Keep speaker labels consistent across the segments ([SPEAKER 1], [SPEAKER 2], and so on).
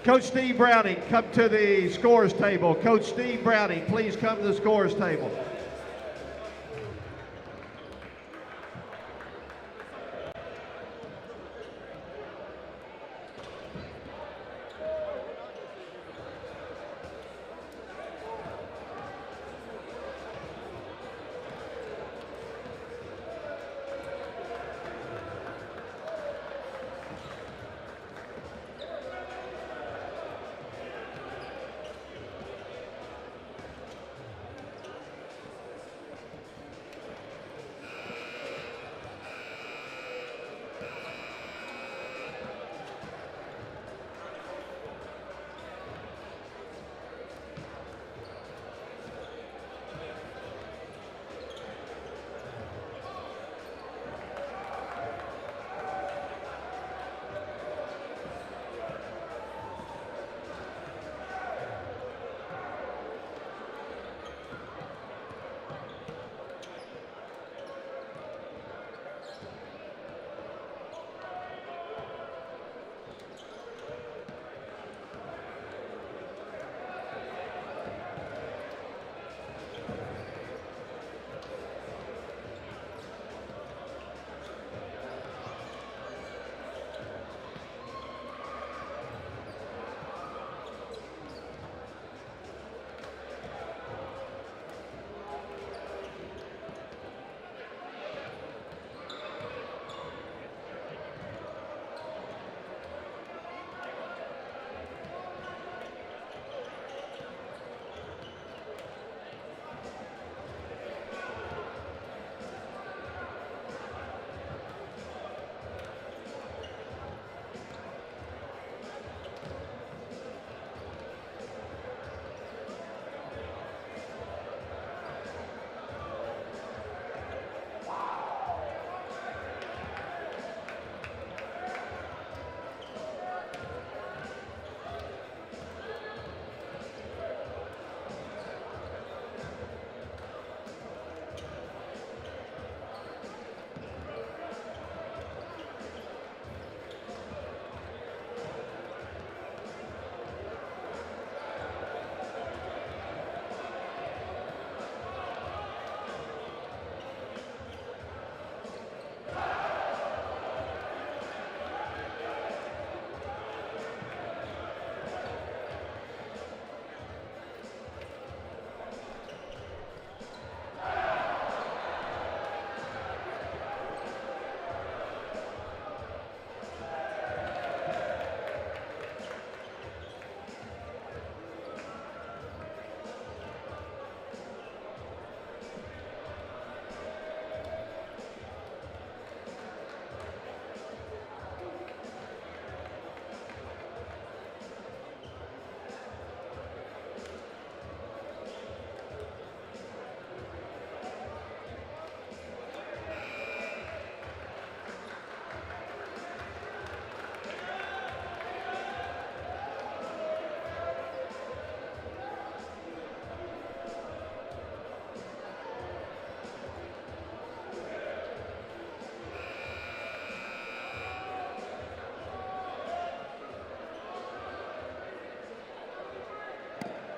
[SPEAKER 1] Coach Steve Browning, come to the scores table. Coach Steve Browning, please come to the scores table.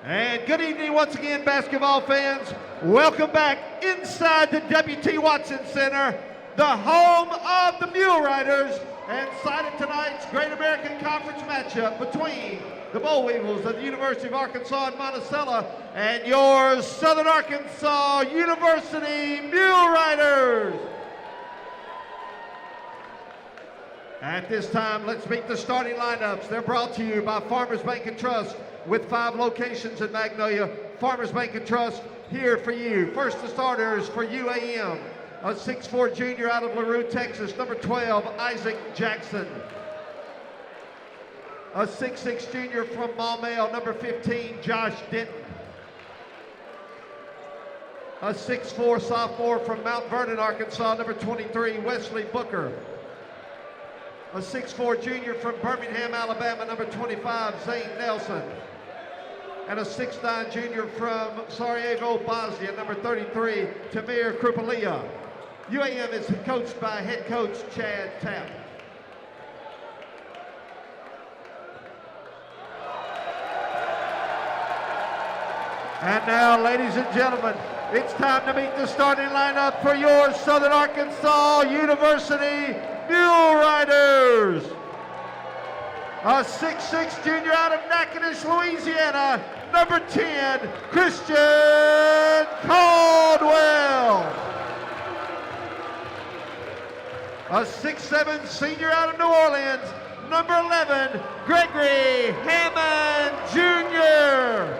[SPEAKER 1] And good evening once again, basketball fans. Welcome back inside the W.T. Watson Center, the home of the Muleriders, and site of tonight's Great American Conference matchup between the Boll Weevils of the University of Arkansas-Monticello and your Southern Arkansas University Muleriders. At this time, let's meet the starting lineups. They're brought to you by Farmers Bank and Trust with 5 locations in Magnolia. Farmers Bank and Trust here for you. First, the starters for UAM. A 6'4" junior out of LaRue, Texas, number 12, Isaac Jackson. A 6'6" junior from Maumelle, number 15, Josh Denton. A 6'4" sophomore from Mount Vernon, Arkansas, number 23, Wesley Booker. A 6'4" junior from Birmingham, Alabama, number 25, Zane Nelson. And a 6'9" junior from Sarajevo, Bosnia, number 33, Tamir Krupalia. UAM is coached by head coach Chad Tapp. And now, ladies and gentlemen, it's time to meet the starting lineup for your Southern Arkansas University Muleriders. A 6'6" junior out of Natchitoches, Louisiana, number 10, Christian Caldwell. A 6'7" senior out of New Orleans, number 11, Gregory Hammond Jr.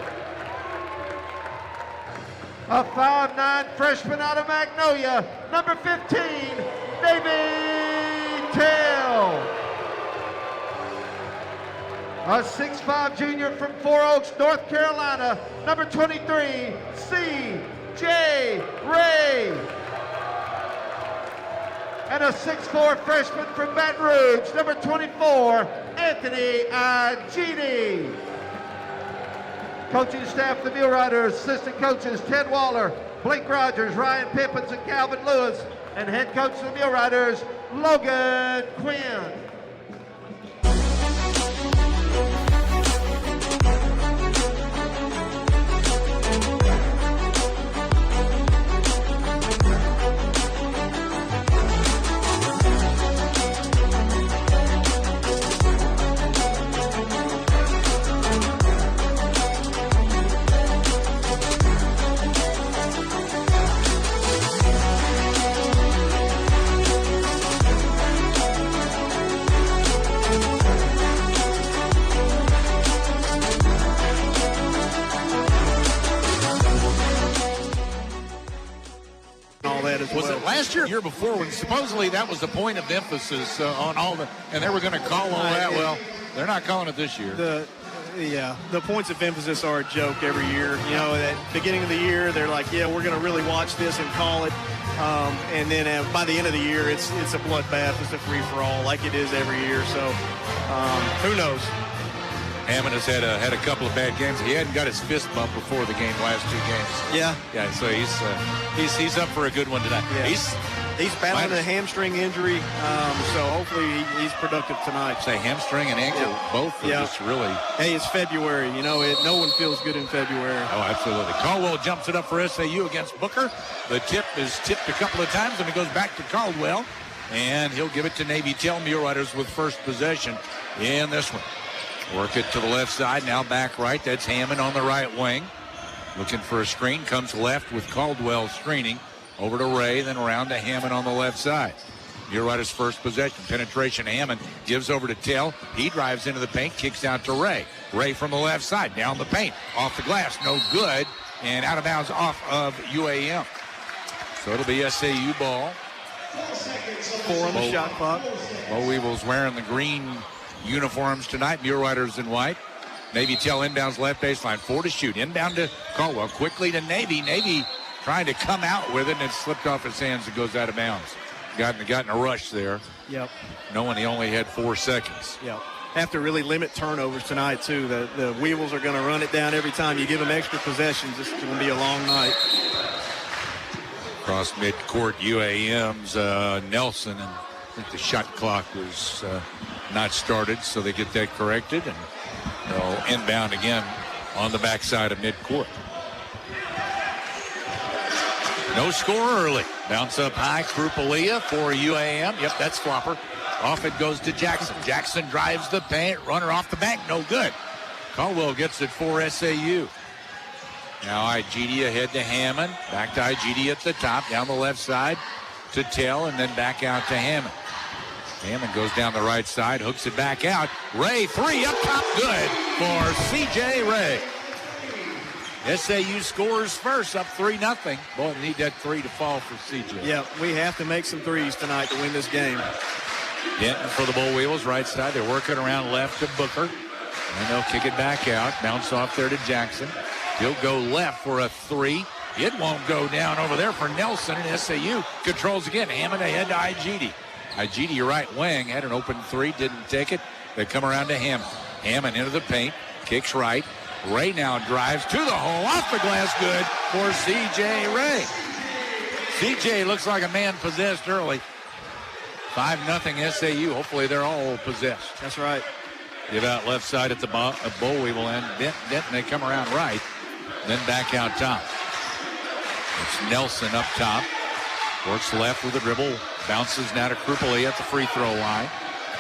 [SPEAKER 1] A 5'9" freshman out of Magnolia, number 15, Navy Tell. A 6'5" junior from Four Oaks, North Carolina, number 23, C.J. Ray. And a 6'4" freshman from Baton Rouge, number 24, Anthony Agidi. Coaching staff, the Muleriders, assistant coaches, Ted Waller, Blake Rogers, Ryan Pippins, and Calvin Lewis, and head coach of the Muleriders, Logan Quinn.
[SPEAKER 2] Was it last year or year before when supposedly that was the point of emphasis on all the, and they were going to call all that? Well, they're not calling it this year.
[SPEAKER 3] The points of emphasis are a joke every year. You know, at the beginning of the year, they're like, yeah, we're going to really watch this and call it. And then by the end of the year, it's a bloodbath. It's a free-for-all like it is every year. So who knows?
[SPEAKER 2] Hammond has had a couple of bad games. He hadn't got his fist bumped before the game, last two games.
[SPEAKER 3] Yeah.
[SPEAKER 2] So he's up for a good one tonight.
[SPEAKER 3] Yeah. He's battling a hamstring injury, so hopefully he's productive tonight.
[SPEAKER 2] Say hamstring and ankle, both are just really.
[SPEAKER 3] Hey, it's February. You know, no one feels good in February.
[SPEAKER 2] Oh, absolutely. Caldwell jumps it up for SAU against Booker. The tip is tipped a couple of times, and it goes back to Caldwell, and he'll give it to Navy Tell. Muleriders with first possession in this one. Work it to the left side, now back right. That's Hammond on the right wing. Looking for a screen, comes left with Caldwell screening. Over to Ray, then around to Hammond on the left side. Muleriders first possession. Penetration, Hammond gives over to Tell. He drives into the paint, kicks out to Ray. Ray from the left side, down the paint. Off the glass, no good. And out of bounds off of UAM. So it'll be SAU ball.
[SPEAKER 3] 4 on the shot clock.
[SPEAKER 2] Bo Weevil's wearing the green uniforms tonight. Muleriders in white. Navy Tell inbounds left baseline. 4 to shoot. Inbound to Caldwell. Quickly to Navy. Navy trying to come out with it, and it slipped off his hands and goes out of bounds. Got in a rush there.
[SPEAKER 3] Yep.
[SPEAKER 2] Knowing he only had 4 seconds.
[SPEAKER 3] Yep. Have to really limit turnovers tonight, too. The Weevils are going to run it down every time you give them extra possessions. This is going to be a long night.
[SPEAKER 2] Across midcourt, UAM's Nelson, and I think the shot clock was not started, so they get that corrected, and they'll inbound again on the backside of midcourt. No score early. Bounce up high, Krupalia for UAM. Yep, that's Flopper. Off it goes to Jackson. Jackson drives the paint. Runner off the bank, no good. Caldwell gets it for SAU. Now Igidi ahead to Hammond. Back to Igidi at the top. Down the left side to Tell, and then back out to Hammond. Hammond goes down the right side, hooks it back out. Ray, 3 up top, good for C.J. Ray. SAU scores first, up 3-0. Boy, we need that 3 to fall for C.J.
[SPEAKER 3] Yeah, we have to make some threes tonight to win this game.
[SPEAKER 2] Denton for the Bull Weevils, right side. They're working around left to Booker. And they'll kick it back out. Bounce off there to Jackson. He'll go left for a 3. It won't go down over there for Nelson, and SAU controls again. Hammond ahead to Igidi. Igidi, right wing, had an open 3, didn't take it. They come around to Hammond. Hammond into the paint, kicks right. Ray now drives to the hole, off the glass, good for C.J. Ray. C.J. looks like a man possessed early. 5-0 SAU. Hopefully they're all possessed.
[SPEAKER 3] That's right.
[SPEAKER 2] Give out left side at the Boll Weevil end. Denton, they come around right. then back out top. It's Nelson up top. Works left with a dribble. Bounces now to Krupeli at the free throw line.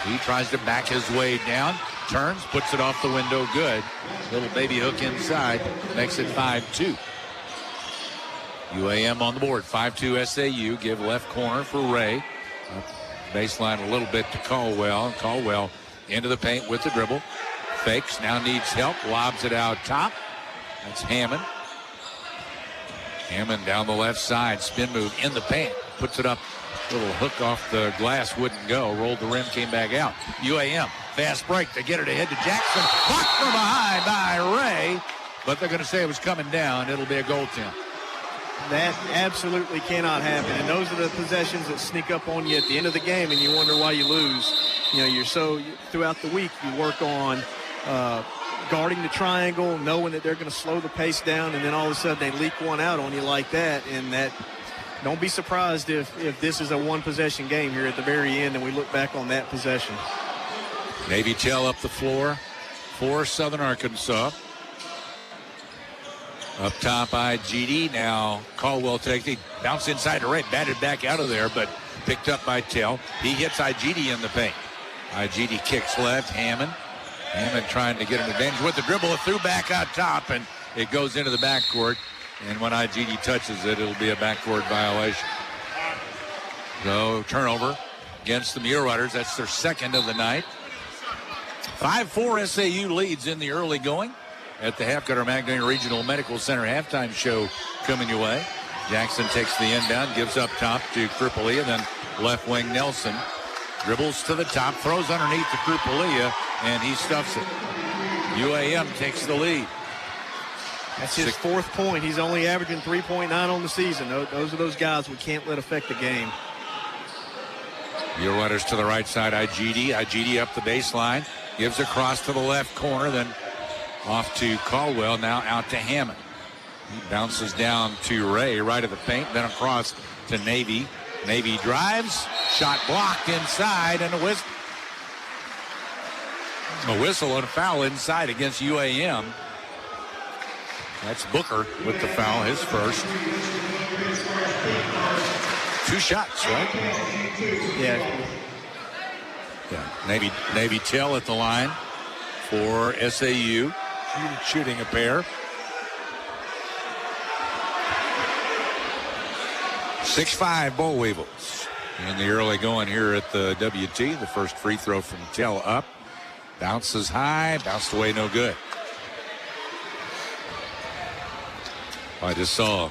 [SPEAKER 2] He tries to back his way down. Turns, puts it off the window. Good. Little baby hook inside. Makes it 5-2. UAM on the board. 5-2 SAU. Give left corner for Ray. Baseline a little bit to Caldwell. Caldwell into the paint with the dribble. Fakes. Now needs help. Lobs it out top. That's Hammond. Hammond down the left side. Spin move in the paint. Puts it up. Little hook off the glass. Wouldn't go. Rolled the rim. Came back out. UAM. Fast break. They get it ahead to Jackson. Blocked from behind by Ray. But they're going to say it was coming down. It'll be a goaltend.
[SPEAKER 3] That absolutely cannot happen. And those are the possessions that sneak up on you at the end of the game, and you wonder why you lose. You know, throughout the week, you work on guarding the triangle, knowing that they're going to slow the pace down, and then all of a sudden they leak one out on you like that. And that, don't be surprised if this is a one-possession game here at the very end and we look back on that possession.
[SPEAKER 2] Navy tail up the floor for Southern Arkansas. Up top, IGD. Now Caldwell takes it. Bounce inside to Ray. Batted back out of there, but picked up by Tell. He hits IGD in the paint. IGD kicks left. Hammond trying to get an advantage with the dribble. It threw back out top, and it goes into the backcourt. And when IGD touches it, it'll be a backcourt violation. So turnover against the Muleriders. That's their second of the night. 5-4 SAU leads in the early going. At the Half Cutter Magdalene Regional Medical Center halftime show coming your way. Jackson takes the end down, gives up top to Krupeli, and then left wing Nelson. Dribbles to the top, throws underneath to Krupeli, and he stuffs it. UAM takes the lead.
[SPEAKER 3] That's his fourth point. He's only averaging 3.9 on the season. Those are those guys we can't let affect the game.
[SPEAKER 2] Muleriders to the right side, IGD. IGD up the baseline, gives across to the left corner, then off to Caldwell, now out to Hammond. He bounces down to Ray, right of the paint, then across to Navy. Navy drives, shot blocked inside, and a whistle and a foul inside against UAM. That's Booker with the foul, his first. Two shots, right?
[SPEAKER 3] Yeah.
[SPEAKER 2] Navy Tell at the line for SAU. Shooting a pair. 6-5 Boll Weevils in the early going here at the WT. The first free throw from Tell up. Bounces high, bounced away, no good. I just saw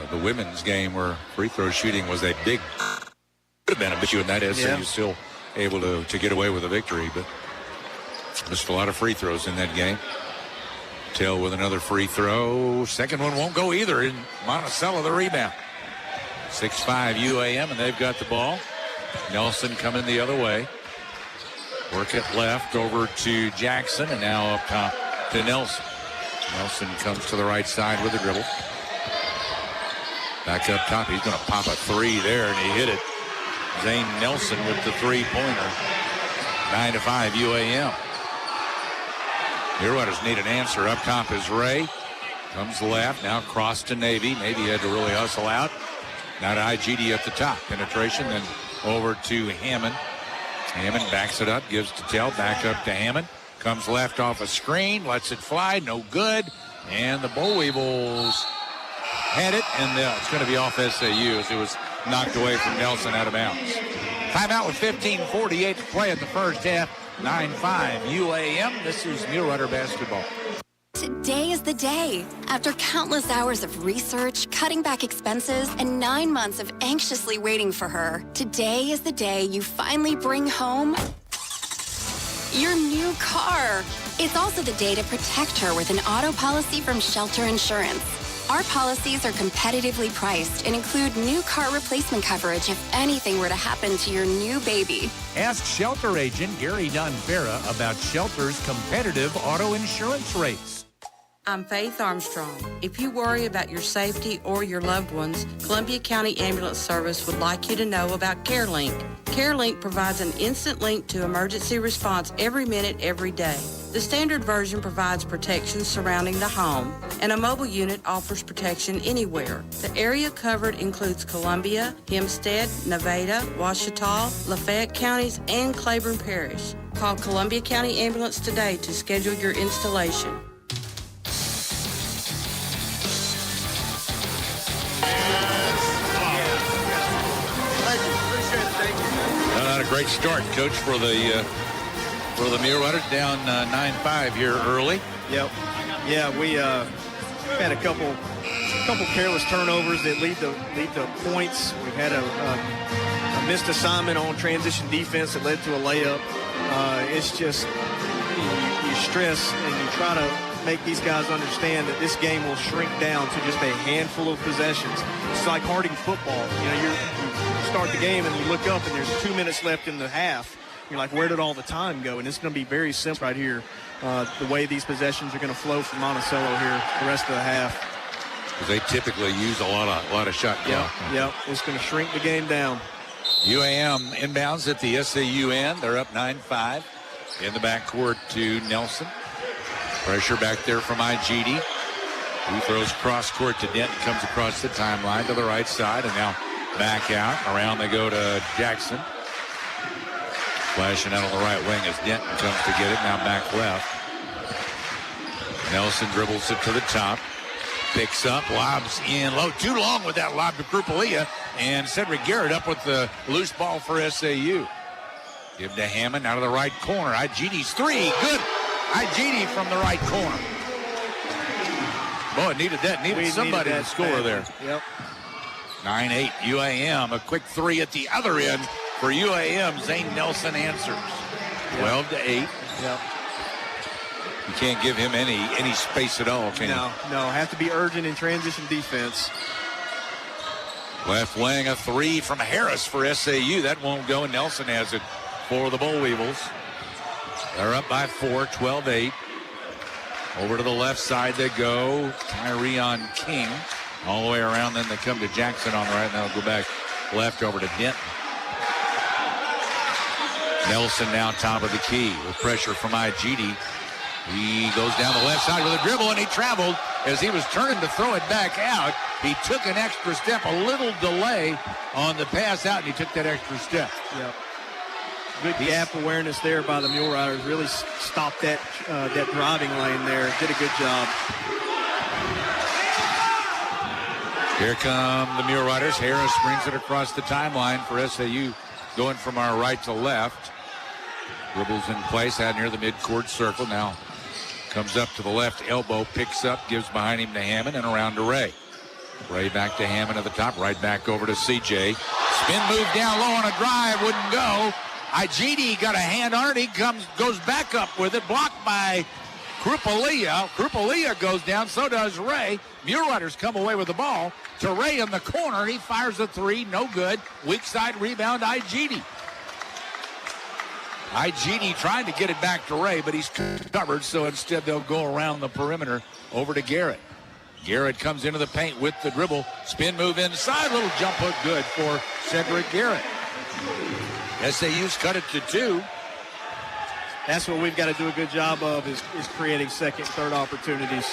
[SPEAKER 2] the women's game where free throw shooting was a big, could have been a issue in that. SAU still able to get away with a victory, but missed a lot of free throws in that game. Tell with another free throw. Second one won't go either. In Monticello, the rebound. 6-5 UAM, and they've got the ball. Nelson coming the other way. Work it left over to Jackson, and now up top to Nelson. Nelson comes to the right side with the dribble. Back up top. He's going to pop a three there, and he hit it. Zane Nelson with the three-pointer. 9-5 UAM. Muleriders need an answer. Up top is Ray. Comes left. Now cross to Navy. Navy had to really hustle out. Now to IGD at the top. Penetration. Then over to Hammond. Hammond backs it up. Gives to Tell. Back up to Hammond. Comes left off a screen. Lets it fly. No good. And the Boll Weevils had it. And it's going to be off SAU as it was knocked away from Nelson out of bounds. Timeout with 15:48 to play in the first half. 9-5 UAM. This is Mulerider basketball.
[SPEAKER 4] Today is the day. After countless hours of research, cutting back expenses, and 9 months of anxiously waiting for her, today is the day you finally bring home your new car. It's also the day to protect her with an auto policy from Shelter Insurance. Our policies are competitively priced and include new car replacement coverage if anything were to happen to your new baby.
[SPEAKER 5] Ask Shelter agent Gary Dunfera about Shelter's competitive auto insurance rates.
[SPEAKER 6] I'm Faith Armstrong. If you worry about your safety or your loved ones, Columbia County Ambulance Service would like you to know about CareLink. CareLink provides an instant link to emergency response every minute, every day. The standard version provides protection surrounding the home, and a mobile unit offers protection anywhere. The area covered includes Columbia, Hempstead, Nevada, Ouachita, Lafayette counties, and Claiborne Parish. Call Columbia County Ambulance today to schedule your installation.
[SPEAKER 2] Not a great start, Coach, for the Muleriders, down 9-5 here early.
[SPEAKER 3] Yep. Yeah, we had a couple careless turnovers that lead to points. We've had a missed assignment on transition defense that led to a layup. It's just you stress and you try to make these guys understand that this game will shrink down to just a handful of possessions. It's like Harding football. You know, you start the game and you look up and there's 2 minutes left in the half. You're like, where did all the time go? And it's going to be very simple right here, the way these possessions are going to flow from Monticello here the rest of the half.
[SPEAKER 2] Because they typically use a lot of shot clock.
[SPEAKER 3] Yeah, it's going to shrink the game down.
[SPEAKER 2] UAM inbounds at the SAU end. They're up 9-5 in the backcourt to Nelson. Pressure back there from IGD. He throws cross court to Denton, comes across the timeline to the right side, and now back out. Around they go to Jackson. Flashing out on the right wing as Denton comes to get it. Now back left. Nelson dribbles it to the top. Picks up, lobs in low. Too long with that lob to Krupalia. And Cedric Garrett up with the loose ball for SAU. Give to Hammond out of the right corner. IGD's three. Good. IGD from the right corner. Boy, it needed that. Needed somebody to score there.
[SPEAKER 3] Yep.
[SPEAKER 2] 9-8 UAM. A quick three at the other end for UAM. Zane Nelson answers. 12-8.
[SPEAKER 3] Yep.
[SPEAKER 2] You can't give him any space at all, can you?
[SPEAKER 3] No. Have to be urgent in transition defense.
[SPEAKER 2] Left wing, a three from Harris for SAU. That won't go, and Nelson has it for the Bull Weevils. They're up by 4, 12-8. Over to the left side they go. Tyree on King. All the way around, then they come to Jackson on the right, and they'll go back left over to Denton. Nelson now top of the key with pressure from IGD. He goes down the left side with a dribble, and he traveled as he was turning to throw it back out. He took an extra step, a little delay on the pass out, and he took that extra step.
[SPEAKER 3] Yep. Good gap awareness there by the Muleriders. Really stopped that driving lane there. Did a good job.
[SPEAKER 2] Here come the Muleriders. Harris brings it across the timeline for SAU, going from our right to left. Dribbles in place out near the midcourt circle. Now comes up to the left elbow, picks up, gives behind him to Hammond, and around to Ray. Ray back to Hammond at the top, right back over to CJ. Spin move down low on a drive, wouldn't go. IGD got a hand on it. He goes back up with it, blocked by Krupalia. Krupalia goes down, so does Ray. Muleriders come away with the ball to Ray in the corner. He fires a three, no good. Weak side rebound, IGD. IGD trying to get it back to Ray, but he's covered, so instead they'll go around the perimeter over to Garrett. Garrett comes into the paint with the dribble. Spin move inside, little jump hook good for Cedric Garrett. SAU's cut it to 2.
[SPEAKER 3] That's what we've got to do a good job of is creating second, third opportunities.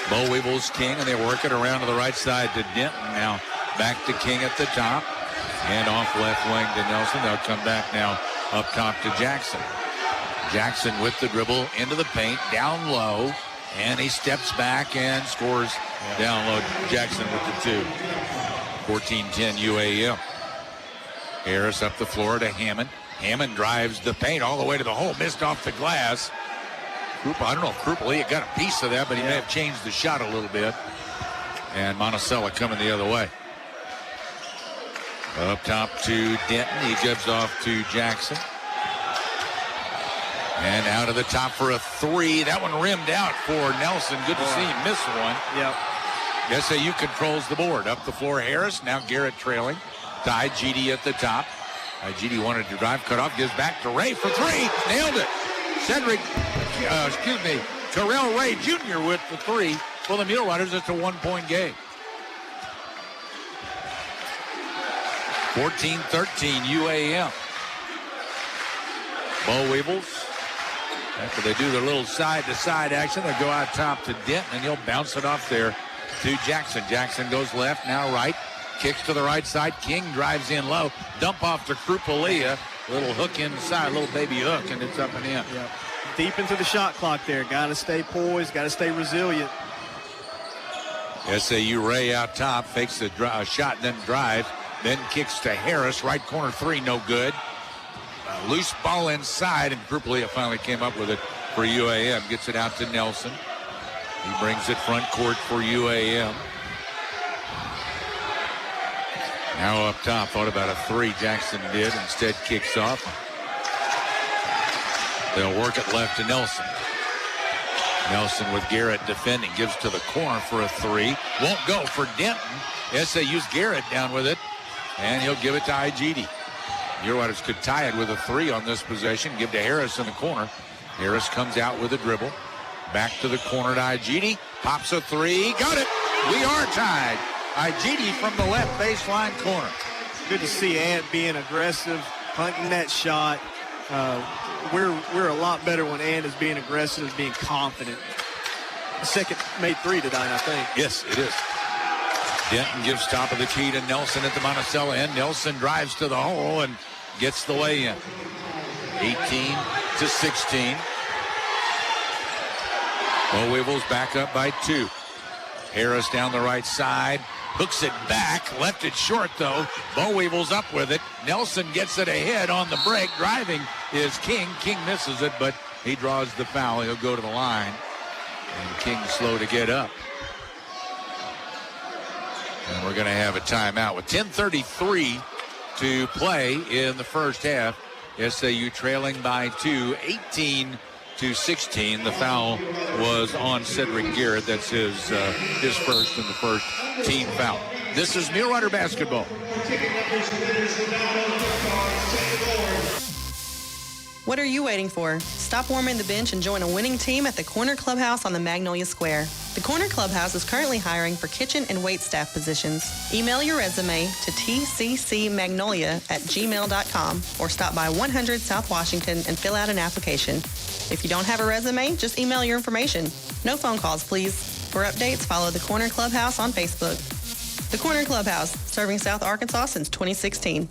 [SPEAKER 2] Bo Weebles, King, and they work it around to the right side to Denton. Now back to King at the top. And off left wing to Nelson. They'll come back now up top to Jackson. Jackson with the dribble into the paint, down low, and he steps back and scores down low. Jackson with the 2. 14-10 UAM. Harris up the floor to Hammond. Hammond drives the paint all the way to the hole, missed off the glass. I don't know if Krupalia got a piece of that, but he may have changed the shot a little bit. And Monticello coming the other way. Up top to Denton. He gives off to Jackson. And out of the top for a 3. That one rimmed out for Nelson. Good to see him miss one.
[SPEAKER 3] Yep.
[SPEAKER 2] SAU controls the board. Up the floor, Harris. Now Garrett trailing. To IGD at the top. IGD wanted to drive, cut off, gives back to Ray for 3. Nailed it. Terrell Ray Jr. with the 3. For the Muleriders, it's a 1-point game. 14-13 UAM. Bo Weebles After they do their little side-to-side action, they go out top to Denton, and he'll bounce it off there to Jackson. Jackson goes left, now right. Kicks to the right side. King drives in low. Dump off to Krupalia. Little hook inside, little baby hook, and it's up and in.
[SPEAKER 3] Yep. Deep into the shot clock there. Got to stay poised, got to stay resilient.
[SPEAKER 2] SAU Ray out top, fakes a shot, then drives, then kicks to Harris. Right corner three, no good. Loose ball inside, and Krupalia finally came up with it for UAM. Gets it out to Nelson. He brings it front court for UAM. Now up top, thought about a three. Jackson did. Instead kicks off. They'll work it left to Nelson. Nelson with Garrett defending. Gives to the corner for a three. Won't go for Denton. SAU's Garrett down with it. And he'll give it to Igidi. Muleriders could tie it with a three on this possession. Give to Harris in the corner. Harris comes out with a dribble. Back to the corner to Igidi. Pops a three. Got it. We are tied. Igidi from the left baseline corner.
[SPEAKER 3] Good to see Ant being aggressive, hunting that shot. We're a lot better when Ant is being aggressive, being confident. The second made three tonight, I think.
[SPEAKER 2] Yes, it is. Denton gives top of the key to Nelson at the Monticello end. Nelson drives to the hole and gets the lay in. 18-16. Bo Weevils back up by 2. Harris down the right side. Hooks it back. Left it short, though. Bo Weevils up with it. Nelson gets it ahead on the break. Driving is King. King misses it, but he draws the foul. He'll go to the line. And King's slow to get up. And we're going to have a timeout with 10:33 to play in the first half. SAU trailing by 2, 18-16. The foul was on Cedric Garrett. That's his first and the first team foul. This is Mulerider basketball.
[SPEAKER 7] What are you waiting for? Stop warming the bench and join a winning team at the Corner Clubhouse on the Magnolia Square. The Corner Clubhouse is currently hiring for kitchen and wait staff positions. Email your resume to tccmagnolia@gmail.com or stop by 100 South Washington and fill out an application. If you don't have a resume, just email your information. No phone calls, please. For updates, follow the Corner Clubhouse on Facebook. The Corner Clubhouse, serving South Arkansas since 2016.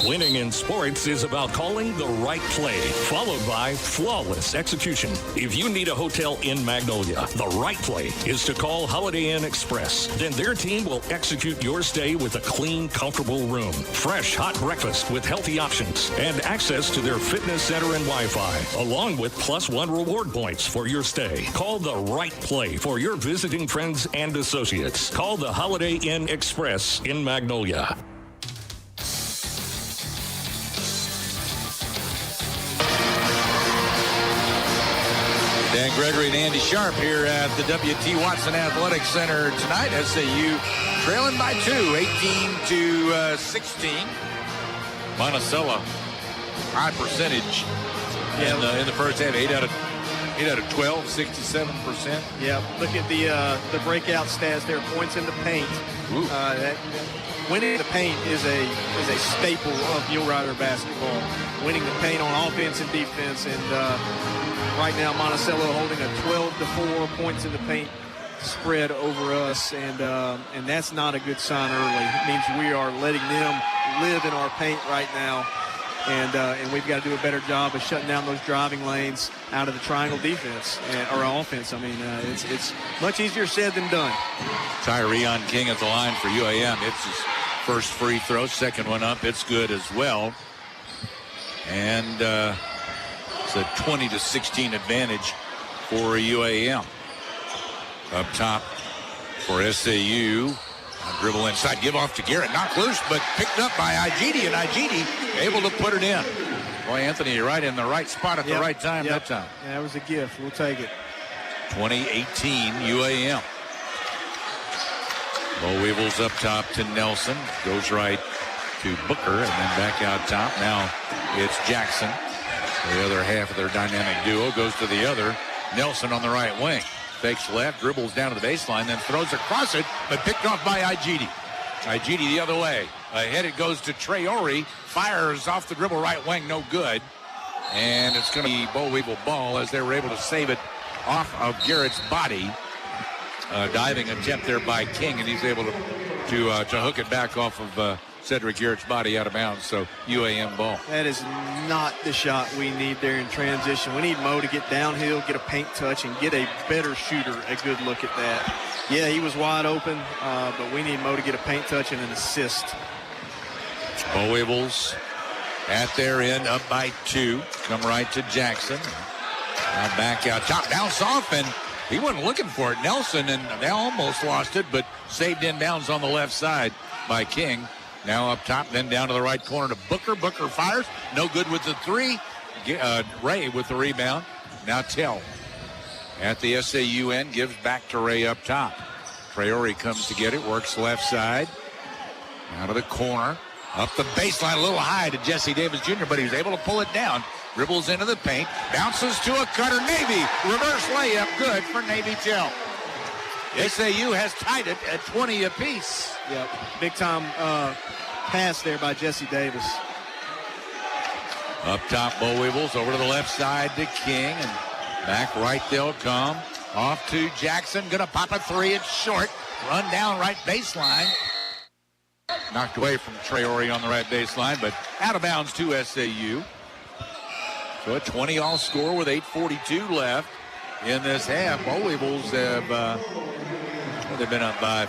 [SPEAKER 8] Winning in sports is about calling the right play, followed by flawless execution. If you need a hotel in Magnolia, the right play is to call Holiday Inn Express. Then their team will execute your stay with a clean, comfortable room, fresh, hot breakfast with healthy options, and access to their fitness center and Wi-Fi, along with +1 reward points for your stay. Call the right play for your visiting friends and associates. Call the Holiday Inn Express in Magnolia.
[SPEAKER 2] Dan Gregory and Andy Sharp here at the W.T. Watson Athletic Center tonight. SAU trailing by 2, 18-16. Monticello, high percentage in the first half, 8 out of 12, 67%.
[SPEAKER 3] Yeah, look at the breakout stats there. Points in the paint. Winning the paint is a staple of Mulerider basketball. Winning the paint on offense and defense, and right now Monticello holding a 12-4 points in the paint spread over us, and that's not a good sign early. It means we are letting them live in our paint right now, and we've got to do a better job of shutting down those driving lanes out of the triangle defense or offense. I mean, it's much easier said than done.
[SPEAKER 2] Tyreon King at the line for UAM. It's his first free throw. Second one up. It's good as well. And it's a 20-16 advantage for UAM. Up top for SAU. Dribble inside, give off to Garrett. Knocked loose, but picked up by Igidi, and Igidi able to put it in. Boy, Anthony, right in the right spot at the right time that time.
[SPEAKER 3] Yeah, that was a gift. We'll take it.
[SPEAKER 2] 2018 UAM. Bo Weevils up top to Nelson. Goes right to Booker, and then back out top. Now it's Jackson. The other half of their dynamic duo goes to the other. Nelson on the right wing. Fakes left, dribbles down to the baseline, then throws across it, but picked off by Igidi. Igidi the other way. Ahead it goes to Traore. Fires off the dribble right wing, no good. And it's going to be Bo Weevil ball as they were able to save it off of Garrett's body. Diving attempt there by King, and he's able to hook it back off of Cedric Garrett's body out of bounds. So UAM ball.
[SPEAKER 3] That is not the shot we need there in transition. We need Mo to get downhill, get a paint touch, and get a better shooter a good look at that. Yeah, he was wide open, but we need Mo to get a paint touch and an assist.
[SPEAKER 2] Bo Weevils at their end, up by 2. Come right to Jackson. Now back out top, bounce off, and he wasn't looking for it. Nelson, and they almost lost it, but saved in bounds on the left side by King. Now up top, then down to the right corner to Booker. Booker fires. No good with the 3. Ray with the rebound. Now Tell at the SAU end, gives back to Ray up top. Traore comes to get it, works left side. Out of the corner. Up the baseline, a little high to Jesse Davis Jr., but he was able to pull it down. Dribbles into the paint. Bounces to a cutter. Navy. Reverse layup. Good for Navy Tell. SAU has tied it at 20 apiece.
[SPEAKER 3] Yep. Big time pass there by Jesse Davis.
[SPEAKER 2] Up top, Bo Weevils over to the left side to King, and back right they'll come. Off to Jackson. Gonna pop a 3. It's short. Run down right baseline. Knocked away from Traore on the right baseline, but out of bounds to SAU. So a 20-all score with 8:42 left in this half. Bo Weevils have they've been up by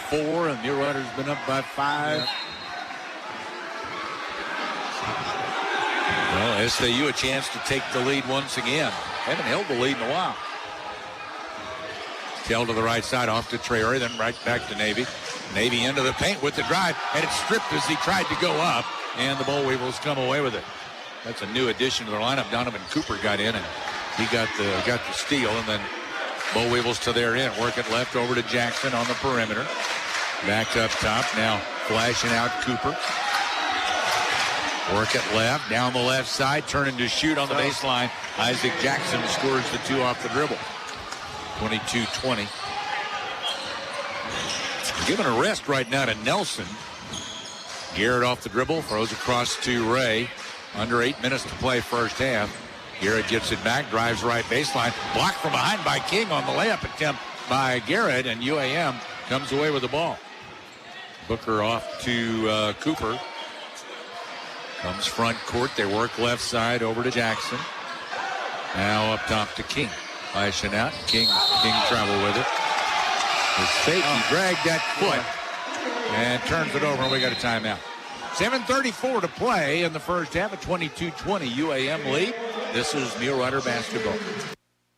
[SPEAKER 2] 4, and Muleriders been up by 5. Well, SAU a chance to take the lead once again. Haven't held the lead in a while. Tell to the right side, off to Traore, then right back to Navy. Navy into the paint with the drive, and it's stripped as he tried to go up, and the Bo Weevils come away with it. That's a new addition to their lineup. Donovan Cooper got in, and he got the steal, and then Bo Weevils to their end. Work it left over to Jackson on the perimeter. Back up top, now flashing out Cooper. Work it left, down the left side, turning to shoot on the baseline. Isaac Jackson scores the 2 off the dribble. 22-20. Giving a rest right now to Nelson. Garrett off the dribble, throws across to Ray. Under 8 minutes to play first half. Garrett gets it back, drives right baseline. Blocked from behind by King on the layup attempt by Garrett, and UAM comes away with the ball. Booker off to Cooper. Comes front court. They work left side over to Jackson. Now up top to King. Flashing out. King travel with it. The safety dragged that foot and turns it over, and we got a timeout. 7:34 to play in the first half, a 22-20 UAM lead. This is Mulerider basketball.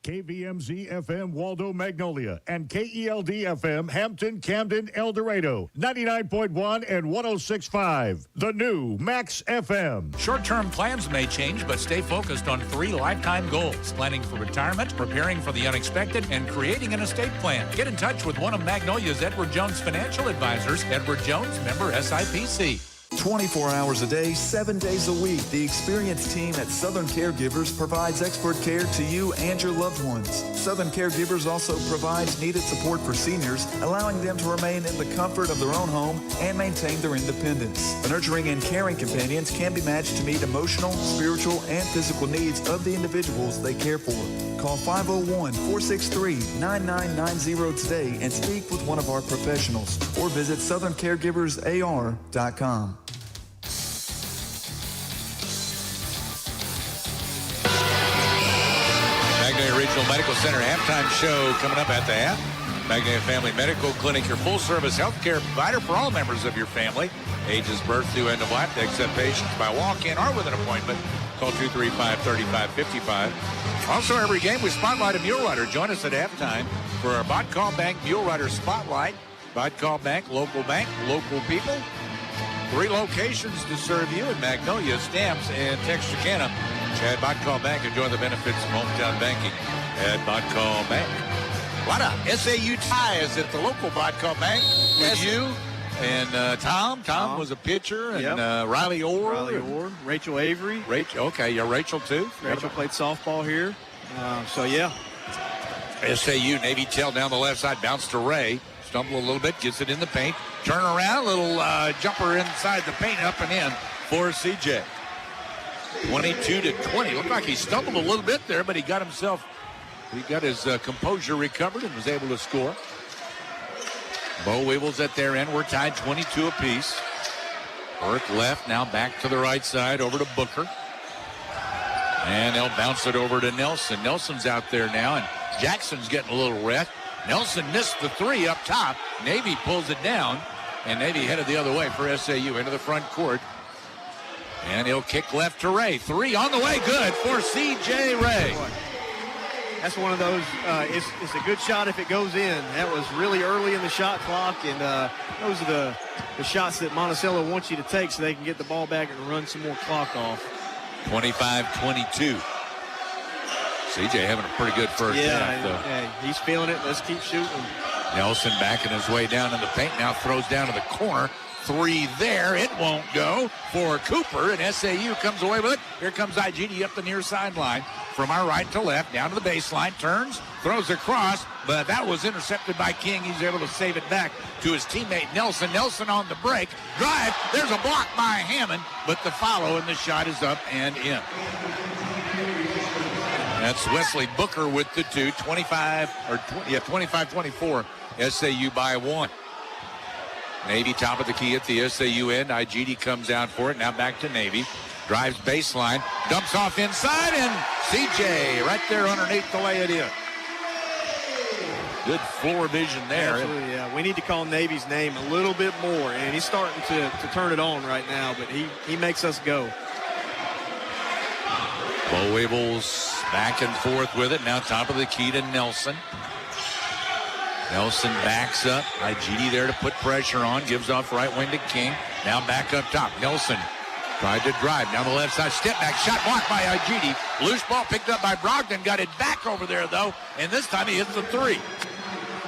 [SPEAKER 9] KVMZ-FM Waldo Magnolia and KELD-FM Hampton, Camden, El Dorado, 99.1 and 106.5. The new Max FM.
[SPEAKER 5] Short-term plans may change, but stay focused on 3 lifetime goals: planning for retirement, preparing for the unexpected, and creating an estate plan. Get in touch with one of Magnolia's Edward Jones financial advisors. Edward Jones, member SIPC.
[SPEAKER 10] 24 hours a day, 7 days a week, the experienced team at Southern Caregivers provides expert care to you and your loved ones. Southern Caregivers also provides needed support for seniors, allowing them to remain in the comfort of their own home and maintain their independence. Nurturing and caring companions can be matched to meet emotional, spiritual, and physical needs of the individuals they care for. Call 501-463-9990 today and speak with one of our professionals, or visit southerncaregiversar.com.
[SPEAKER 2] Magnolia Regional Medical Center halftime show coming up at the half. Magnolia Family Medical Clinic, your full-service health care provider for all members of your family. Ages birth through end of life. They accept patients by walk-in or with an appointment. Call 235-3555. Also, every game we spotlight a Mulerider. Join us at halftime for our Botcall Bank Mulerider Spotlight. Botcall Bank, local people. 3 locations to serve you in Magnolia, Stamps, and Texarkana. At Botcall Bank, enjoy the benefits of hometown banking at Botcall Bank. A lot of SAU ties at the local Botcall Bank with you and Tom. Tom was a pitcher, and Riley Orr.
[SPEAKER 3] Rachel Avery.
[SPEAKER 2] Rachel too.
[SPEAKER 3] Rachel played softball here.
[SPEAKER 2] SAU, Navy Tell down the left side, bounce to Ray. Stumble a little bit, gets it in the paint. Turn around, little jumper inside the paint, up and in for CJ. 22-20. Looked like he stumbled a little bit there, but he got his composure recovered and was able to score. Boll Weevils at their end. We're tied 22 apiece. Burke left, now back to the right side, over to Booker. And they'll bounce it over to Nelson. Nelson's out there now, and Jackson's getting a little rest. Nelson missed the three up top. Navy pulls it down, and Navy headed the other way for SAU into the front court. And he'll kick left to Ray. Three on the way, good for C.J. Ray.
[SPEAKER 3] That's one of those, it's a good shot if it goes in. That was really early in the shot clock, and those are the shots that Monticello wants you to take so they can get the ball back and run some more clock off.
[SPEAKER 2] 25-22. C.J. having a pretty good first half, though.
[SPEAKER 3] Yeah, he's feeling it. Let's keep shooting.
[SPEAKER 2] Nelson backing his way down in the paint, now throws down to the corner. Three there. It won't go for Cooper, and SAU comes away with it. Here comes IGD up the near sideline. From our right to left, down to the baseline, turns, throws across, but that was intercepted by King. He's able to save it back to his teammate Nelson. Nelson on the break. Drive. There's a block by Hammond, but the follow, and the shot is up and in. That's Wesley Booker with the two. 25-24. SAU by one. Navy top of the key at the SAU end. IGD comes out for it. Now back to Navy. Drives baseline. Dumps off inside, and CJ right there underneath to lay it in. Good floor vision there.
[SPEAKER 3] Absolutely, yeah. We need to call Navy's name a little bit more, and he's starting to turn it on right now, but he makes us go.
[SPEAKER 2] Boll Weevils back and forth with it. Now top of the key to Nelson. Nelson backs up. IGD there to put pressure on. Gives off right wing to King. Now back up top. Nelson tried to drive down the left side. Step back. Shot blocked by IGD. Loose ball picked up by Brogdon. Got it back over there, though. And this time he hits the three.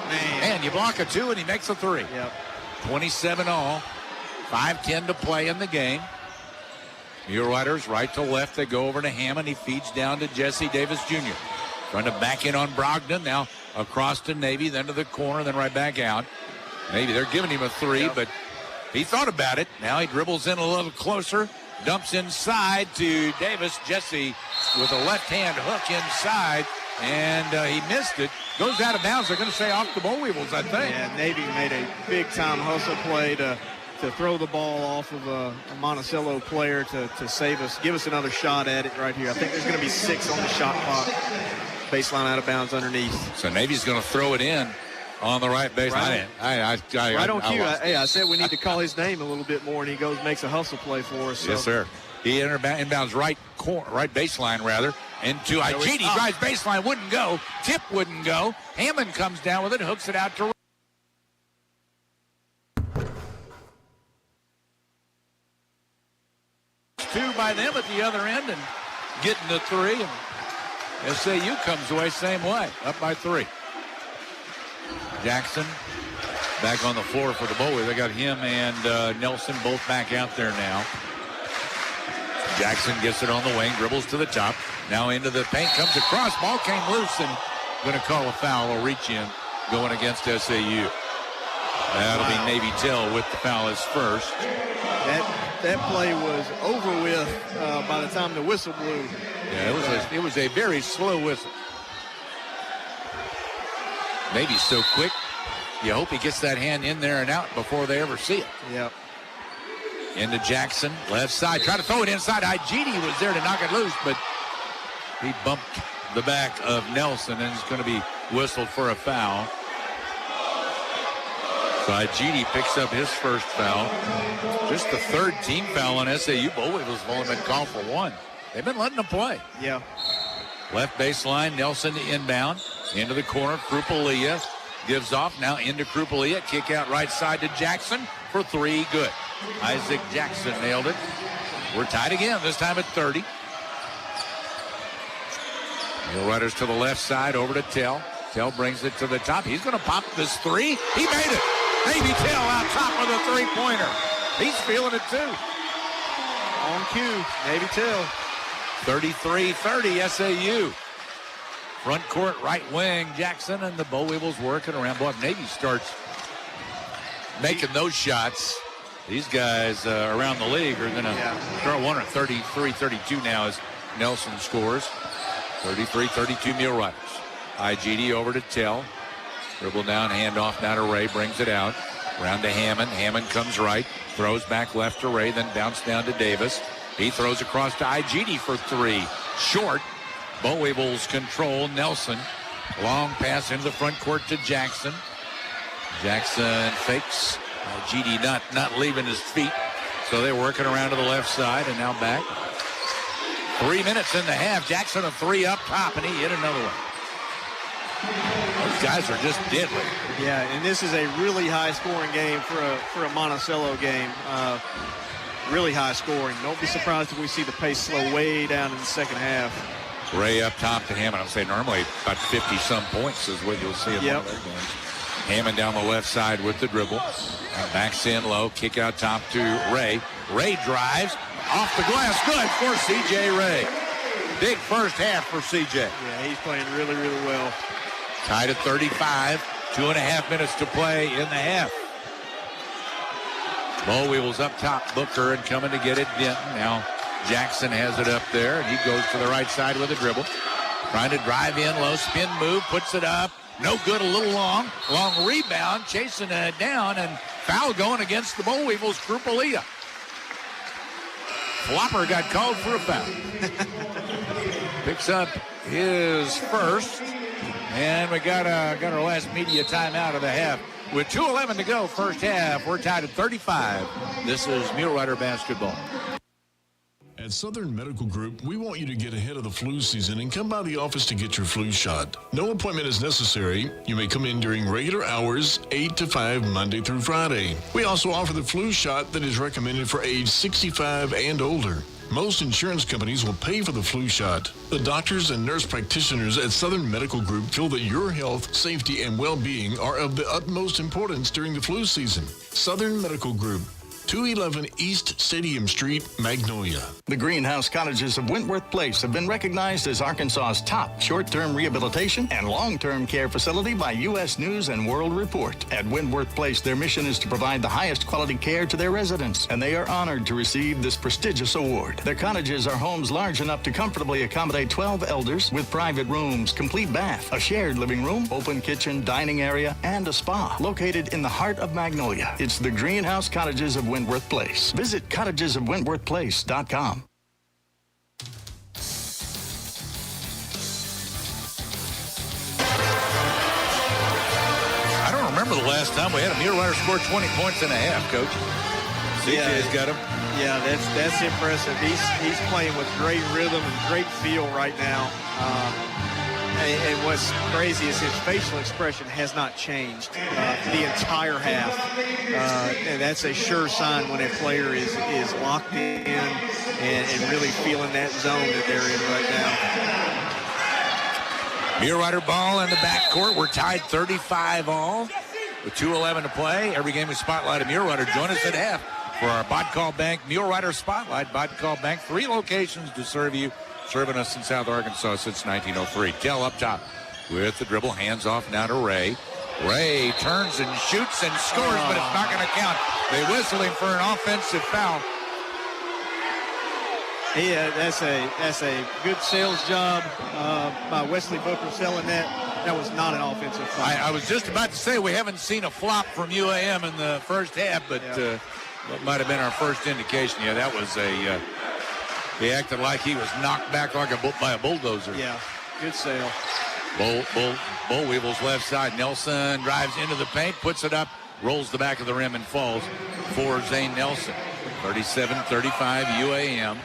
[SPEAKER 2] Man, you block a two and he makes a three.
[SPEAKER 3] Yep.
[SPEAKER 2] 27 all. 5:10 to play in the game. Muleriders right to left. They go over to Hammond. He feeds down to Jesse Davis Jr. Trying to back in on Brogdon. Now across to Navy, then to the corner, then right back out. Navy, they're giving him a three, but he thought about it. Now he dribbles in a little closer, dumps inside to Davis. Jesse with a left-hand hook inside, and he missed it. Goes out of bounds. They're going to say off the Boll Weevils, I think.
[SPEAKER 3] Yeah, Navy made a big-time hustle play to throw the ball off of a Monticello player to save us, give us another shot at it right here. I think there's going to be 6 on the shot clock. Baseline out of bounds underneath.
[SPEAKER 2] So Navy's going to throw it in on the right baseline.
[SPEAKER 3] Right on cue. I said we need to call his name a little bit more, and he goes makes a hustle play for us. So.
[SPEAKER 2] Yes, sir. He inbounds right baseline, rather, into IGD. Drives baseline, wouldn't go. Tip wouldn't go. Hammond comes down with it, hooks it out to two by them at the other end and getting the three. And SAU comes away same way, up by 3. Jackson back on the floor for the Boll. They got him and Nelson both back out there now. Jackson gets it on the wing, dribbles to the top. Now into the paint, comes across. Ball came loose and going to call a foul or reach in going against SAU. That'll be Navy Tell with the foul as first.
[SPEAKER 3] That play was over with by the time the whistle blew.
[SPEAKER 2] Yeah, it was a very slow whistle. Navy's so quick, you hope he gets that hand in there and out before they ever see it.
[SPEAKER 3] Yep.
[SPEAKER 2] Into Jackson, left side, try to throw it inside. IGD was there to knock it loose, but he bumped the back of Nelson, and it's going to be whistled for a foul. So IGD picks up his first foul. Just the third team foul on SAU. Boll Weevils have only been called for 1. They've been letting them play.
[SPEAKER 3] Yeah.
[SPEAKER 2] Left baseline, Nelson to inbound. Into the corner, Krupalia gives off. Now into Krupalia. Kick out right side to Jackson for 3. Good. Isaac Jackson nailed it. We're tied again, this time at 30. Muleriders to the left side, over to Tell. Tell brings it to the top. He's going to pop this 3. He made it. Navy Tell out top with a 3-pointer. He's feeling it too.
[SPEAKER 3] On cue, Navy Tell.
[SPEAKER 2] 33-30 SAU. Front court, right wing, Jackson, and the Boll Weevils working around. Boy, if Navy starts making those shots, These guys around the league are going to start wondering. 33-32 now as Nelson scores. 33-32 Muleriders. IGD over to Tell. Dribble down, handoff now to Ray, brings it out. Round to Hammond. Hammond comes right, throws back left to Ray, then bounce down to Davis. He throws across to IGD for three. Short. Boll Weevils control. Nelson. Long pass into the front court to Jackson. Jackson fakes. IGD not leaving his feet. So they're working around to the left side and now back. 3 minutes in the half. Jackson a three up top, and he hit another one. Those guys are just deadly.
[SPEAKER 3] Yeah, and this is a really high-scoring game for a Monticello game. Really high scoring. Don't be surprised if we see the pace slow way down in the second half.
[SPEAKER 2] Ray up top to Hammond. I'm saying normally about 50-some points is what you'll see in one of their games. Hammond down the left side with the dribble. Backs in low. Kick out top to Ray. Ray drives. Off the glass. Good for C.J. Ray. Big first half for C.J.
[SPEAKER 3] Yeah, he's playing really, really well.
[SPEAKER 2] Tied at 35. 2.5 minutes to play in the half. Boll Weevils up top. Booker and coming to get it. Denton. Now Jackson has it up there, and he goes to the right side with a dribble. Trying to drive in low. Spin move. Puts it up. No good. A little long. Long rebound. Chasing it down, and foul going against the Boll Weevils. Krupalia. Flopper got called for a foul. Picks up his first. And we got our last media timeout of the half. With 2:11 to go, first half, we're tied at 35. This is Mulerider basketball.
[SPEAKER 11] At Southern Medical Group, we want you to get ahead of the flu season and come by the office to get your flu shot. No appointment is necessary. You may come in during regular hours, 8 to 5, Monday through Friday. We also offer the flu shot that is recommended for age 65 and older. Most insurance companies will pay for the flu shot. The doctors and nurse practitioners at Southern Medical Group feel that your health, safety, and well-being are of the utmost importance during the flu season. Southern Medical Group, 211 East Stadium Street, Magnolia.
[SPEAKER 12] The Greenhouse Cottages of Wentworth Place have been recognized as Arkansas's top short-term rehabilitation and long-term care facility by U.S. News and World Report. At Wentworth Place, their mission is to provide the highest quality care to their residents, and they are honored to receive this prestigious award. Their cottages are homes large enough to comfortably accommodate 12 elders with private rooms, complete bath, a shared living room, open kitchen, dining area, and a spa located in the heart of Magnolia. It's the Greenhouse Cottages of Wentworth Place. Visit cottagesofwentworthplace.com.
[SPEAKER 2] I don't remember the last time we had a Mulerider score 20 points in a half, Coach. CJ's got him.
[SPEAKER 3] Yeah, that's impressive. He's playing with great rhythm and great feel right now. And what's crazy is his facial expression has not changed the entire half. And that's a sure sign when a player is locked in and really feeling that zone that they're in right now.
[SPEAKER 2] Mulerider ball in the backcourt. We're tied 35 all with 2:11 to play. Every game we spotlight a Mulerider. Join us at half for our Bodcall Bank Mulerider Spotlight. Bodcall Bank, 3 locations to serve you. Serving us in South Arkansas since 1903. Dell up top with the dribble. Hands off now to Ray. Ray turns and shoots and scores, but it's not going to count. They whistle him for an offensive foul.
[SPEAKER 3] Yeah, that's a good sales job by Wesley Booker selling that. That was not an offensive foul.
[SPEAKER 2] I was just about to say we haven't seen a flop from UAM in the first half, but what might have been our first indication. Yeah, that was a... he acted like he was knocked back like by a bulldozer.
[SPEAKER 3] Yeah, good sale.
[SPEAKER 2] Boll Weevils left side. Nelson drives into the paint, puts it up, rolls the back of the rim and falls for Zane Nelson. 37-35 UAM.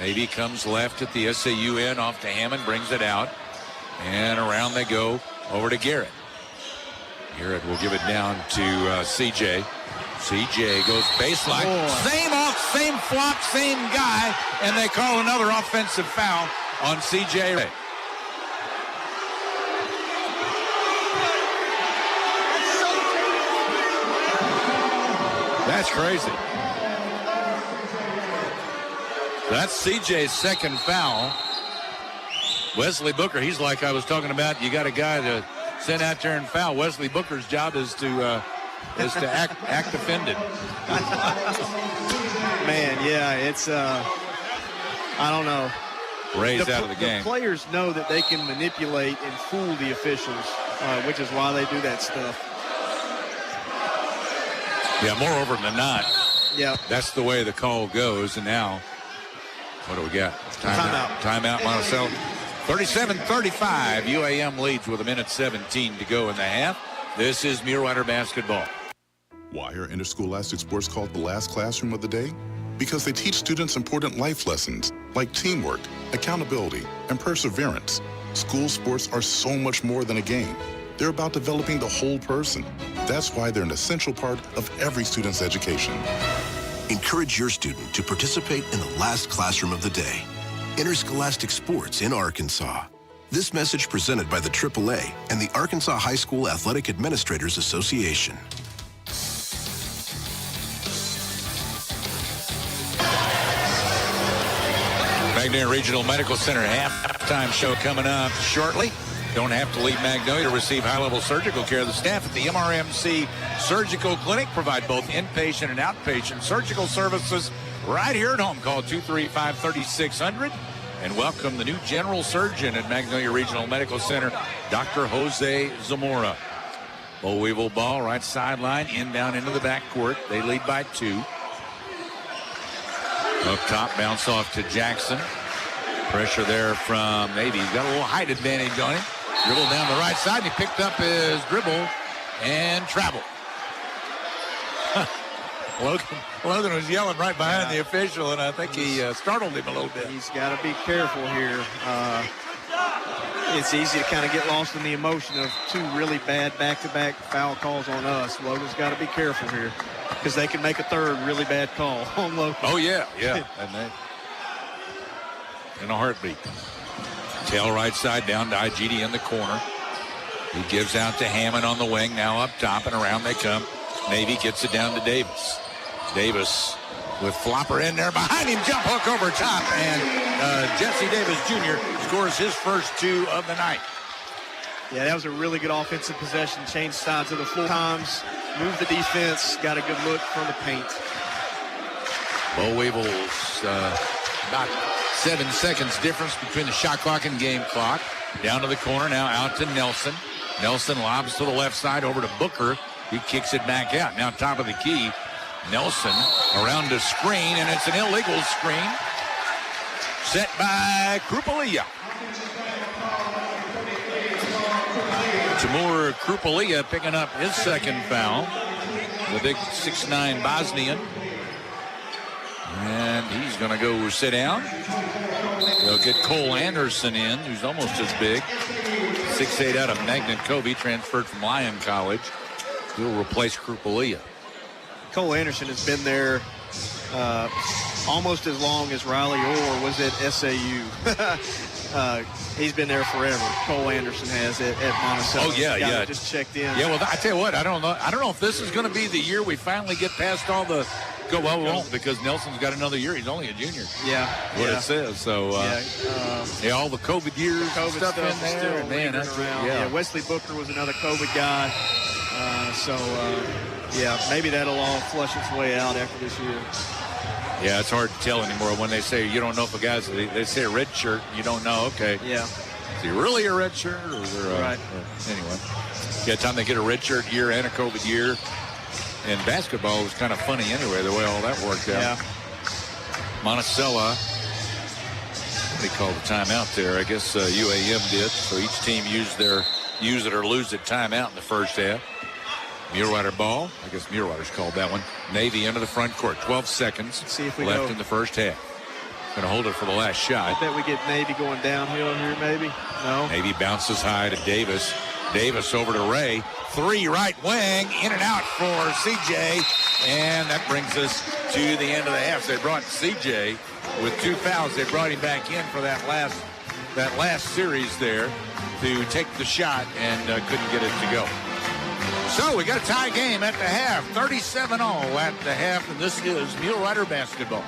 [SPEAKER 2] Navy comes left at the SAU end, off to Hammond, brings it out. And around they go over to Garrett. Garrett will give it down to CJ. CJ goes baseline. Same flop, same guy, and they call another offensive foul on CJ Ray. That's crazy. That's CJ's second foul. Wesley Booker, he's like I was talking about. You got a guy to send out there and foul. Wesley Booker's job is to is to act offended.
[SPEAKER 3] Man, yeah, it's I don't know.
[SPEAKER 2] Ray's out of the game.
[SPEAKER 3] The players know that they can manipulate and fool the officials, which is why they do that stuff.
[SPEAKER 2] Yeah, more over than not.
[SPEAKER 3] Yeah.
[SPEAKER 2] That's the way the call goes. And now, what do we got? Timeout, Monticello. 37-35. UAM leads with 1:17 to go in the half. This is Mulerider basketball.
[SPEAKER 13] Why are interscholastic sports called the last classroom of the day? Because they teach students important life lessons like teamwork, accountability, and perseverance. School sports are so much more than a game. They're about developing the whole person. That's why they're an essential part of every student's education.
[SPEAKER 14] Encourage your student to participate in the last classroom of the day. Interscholastic sports in Arkansas. This message presented by the AAA and the Arkansas High School Athletic Administrators Association.
[SPEAKER 2] Magnolia Regional Medical Center halftime show coming up shortly. Don't have to leave Magnolia to receive high-level surgical care. The staff at the MRMC Surgical Clinic provide both inpatient and outpatient surgical services right here at home. Call 235-3600 and welcome the new general surgeon at Magnolia Regional Medical Center, Dr. Jose Zamora. Boll Weevil ball, right sideline, down into the backcourt. They lead by 2. Up top, bounce off to Jackson. Pressure there from Navy. He's got a little height advantage on him. Dribble down the right side, and he picked up his dribble and traveled. Logan was yelling right behind the official, and I think he startled him a little bit.
[SPEAKER 3] He's got to be careful here. It's easy to kind of get lost in the emotion of 2 really bad back-to-back foul calls on us. Logan's got to be careful here because they can make a 3rd really bad call on Logan.
[SPEAKER 2] Oh, yeah. And they, in a heartbeat. Tail right side down to IGD in the corner. He gives out to Hammond on the wing. Now up top and around they come. Navy gets it down to Davis. Davis with Flopper in there. Behind him, jump hook over top. And Jesse Davis Jr. scores his first 2 of the night.
[SPEAKER 3] Yeah, that was a really good offensive possession. Changed sides of the floor times. Moved the defense. Got a good look from the paint.
[SPEAKER 2] Boll Weevils about 7 seconds difference between the shot clock and game clock. Down to the corner now, out to Nelson. Nelson lobs to the left side over to Booker. He kicks it back out. Now top of the key. Nelson around the screen, and it's an illegal screen set by Krupalia. Timur Krupalia picking up his second foul. The big 6'9" Bosnian. And he's going to go sit down. They'll get Cole Anderson in, who's almost as big. 6'8" out of Magnet Covey, transferred from Lyon College. He'll replace Krupalia.
[SPEAKER 3] Cole Anderson has been there almost as long as Riley Orr was at SAU. He's been there forever. Cole Anderson has at Monticello.
[SPEAKER 2] Oh, yeah.
[SPEAKER 3] Just checked in.
[SPEAKER 2] Yeah, well, I tell you what, I don't know if this is going to be the year we finally get past all the we won't, because Nelson's got another year. He's only a junior.
[SPEAKER 3] Yeah.
[SPEAKER 2] It says. So, all the COVID years, stuff in there. Man, that's
[SPEAKER 3] around. Wesley Booker was another COVID guy. Maybe that'll all flush its way out after this year.
[SPEAKER 2] Yeah, it's hard to tell anymore when they say you don't know if a guy's, they say a red shirt, you don't know. Okay.
[SPEAKER 3] Yeah.
[SPEAKER 2] Is he really a red shirt? Or is there
[SPEAKER 3] right.
[SPEAKER 2] Anyway, time they get a red shirt year and a COVID year. And basketball was kind of funny anyway, the way all that worked out.
[SPEAKER 3] Yeah.
[SPEAKER 2] Monticello, they called the timeout there. I guess UAM did. So each team used their use it or lose it timeout in the first half. Mulerider ball. I guess Mulerider's called that one. Navy into the front court. 12 seconds
[SPEAKER 3] see if we
[SPEAKER 2] left in the first half. Going to hold it for the last shot.
[SPEAKER 3] I bet we get Navy going downhill here, maybe. No.
[SPEAKER 2] Navy bounces high to Davis. Davis over to Ray. 3 right wing. In and out for CJ. And that brings us to the end of the half. They brought CJ with 2 fouls. They brought him back in for that last series there to take the shot and couldn't get it to go. So we got a tie game at the half. 37-all at the half. And this is Mulerider basketball.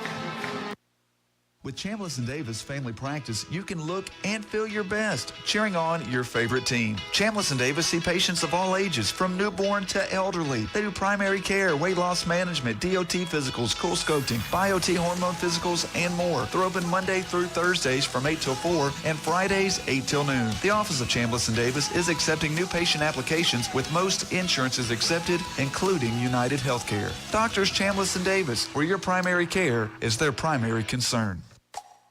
[SPEAKER 10] With Chambliss & Davis Family Practice, you can look and feel your best, cheering on your favorite team. Chambliss & Davis see patients of all ages, from newborn to elderly. They do primary care, weight loss management, DOT physicals, cool sculpting, BioT hormone physicals, and more. They're open Monday through Thursdays from 8 till 4 and Fridays 8 till noon. The office of Chambliss & Davis is accepting new patient applications with most insurances accepted, including United Healthcare. Doctors Chambliss & Davis, where your primary care is their primary concern.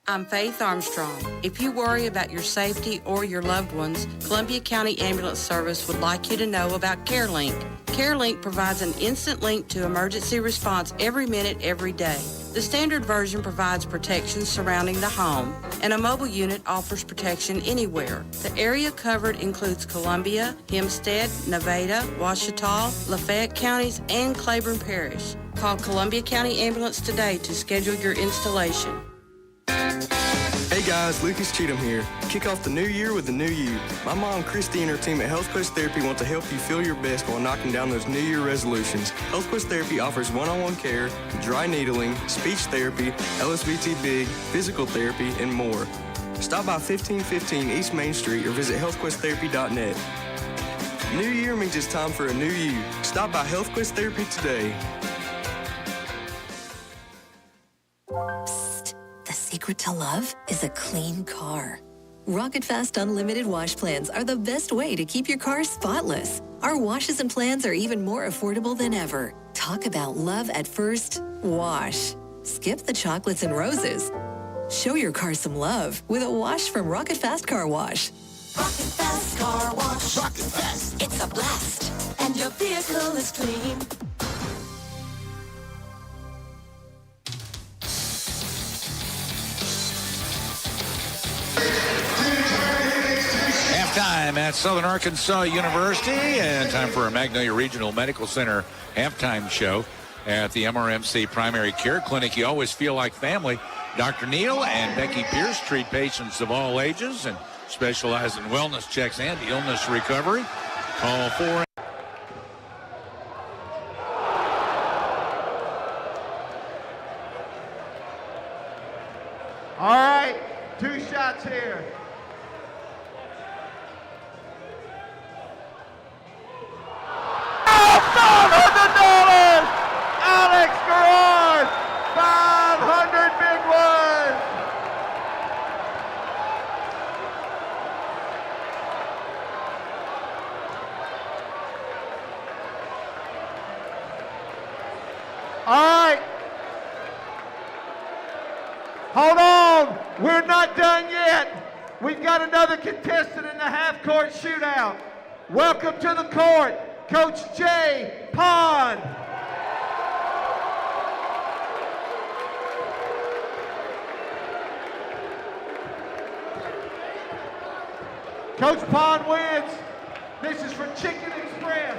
[SPEAKER 6] I'm Faith Armstrong. If you worry about your safety or your loved ones, Columbia County Ambulance Service would like you to know about CareLink. CareLink provides an instant link to emergency response every minute, every day. The standard version provides protection surrounding the home, and a mobile unit offers protection anywhere. The area covered includes Columbia, Hempstead, Nevada, Ouachita, Lafayette counties, and Claiborne Parish. Call Columbia County Ambulance today to schedule your installation.
[SPEAKER 15] Hey guys, Lucas Cheatham here. Kick off the new year with the new you. My mom, Christy, and her team at HealthQuest Therapy want to help you feel your best while knocking down those new year resolutions. HealthQuest Therapy offers one-on-one care, dry needling, speech therapy, LSVT Big, physical therapy, and more. Stop by 1515 East Main Street or visit healthquesttherapy.net. New year means it's time for a new you. Stop by HealthQuest Therapy today.
[SPEAKER 16] The secret to love is a clean car. Rocket Fast Unlimited Wash Plans are the best way to keep your car spotless. Our washes and plans are even more affordable than ever. Talk about love at first wash. Skip the chocolates and roses. Show your car some love with a wash from Rocket Fast Car Wash.
[SPEAKER 17] Rocket Fast Car Wash. Rocket Fast. It's a blast. And your vehicle is clean.
[SPEAKER 2] Halftime at Southern Arkansas University, and time for a Magnolia Regional Medical Center halftime show at the MRMC Primary Care Clinic. You always feel like family. Dr. Neal and Becky Pierce treat patients of all ages and specialize in wellness checks and illness recovery. Call for
[SPEAKER 1] All right, 2 shots here. $500! Alex Garrard, 500 big ones. All right. Hold on, we're not done yet. We've got another contestant in the half-court shootout. Welcome to the court, Coach Jay Pond. Coach Pond wins. This is for Chicken Express.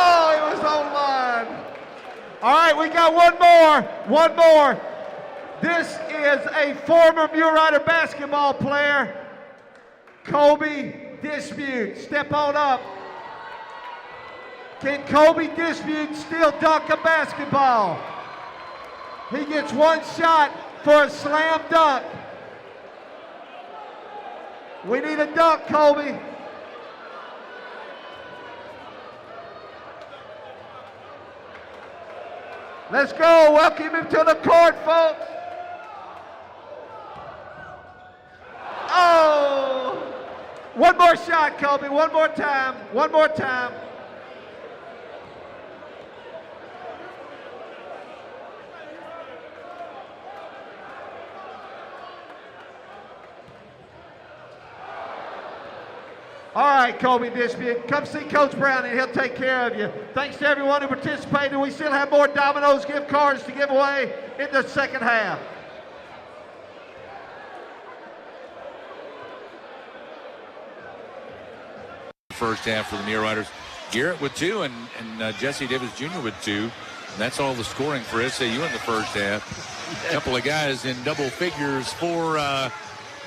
[SPEAKER 1] Oh, it was online. All right, we got one more. This is a former Mulerider basketball player, Kobe Dispute. Step on up. Can Kobe Dispute still dunk a basketball? He gets one shot for a slam dunk. We need a dunk, Kobe. Let's go. Welcome him to the court, folks. Oh! One more shot, Kobe. One more time. One more time. All right, Kobe Dispute, come see Coach Brown and he'll take care of you. Thanks to everyone who participated. We still have more Domino's gift cards to give away in the second half.
[SPEAKER 2] First half for the Muleriders. Garrett with 2 and Jesse Davis Jr. with 2. And that's all the scoring for SAU in the first half. A couple of guys in double figures for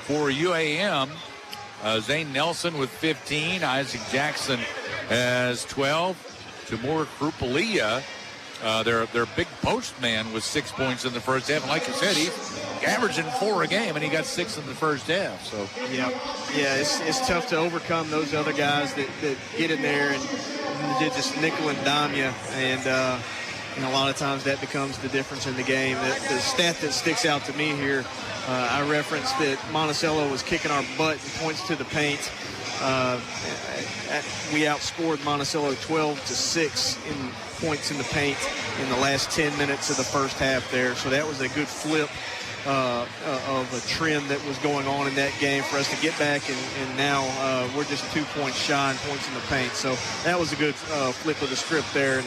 [SPEAKER 2] UAM. Zane Nelson with 15. Isaac Jackson has 12. Timur Krupalia, their big post man, with 6 points in the first half. And like you said, he's averaging 4 a game, and he got 6 in the first half. So
[SPEAKER 3] yeah, it's tough to overcome those other guys that get in there and just nickel and dime you, and a lot of times that becomes the difference in the game. The stat that sticks out to me here, I referenced that Monticello was kicking our butt in points to the paint. We outscored Monticello 12-6 in points in the paint in the last 10 minutes of the first half there. So that was a good flip of a trend that was going on in that game for us to get back, and now we're just 2 points shy in points in the paint. So that was a good flip of the script there. And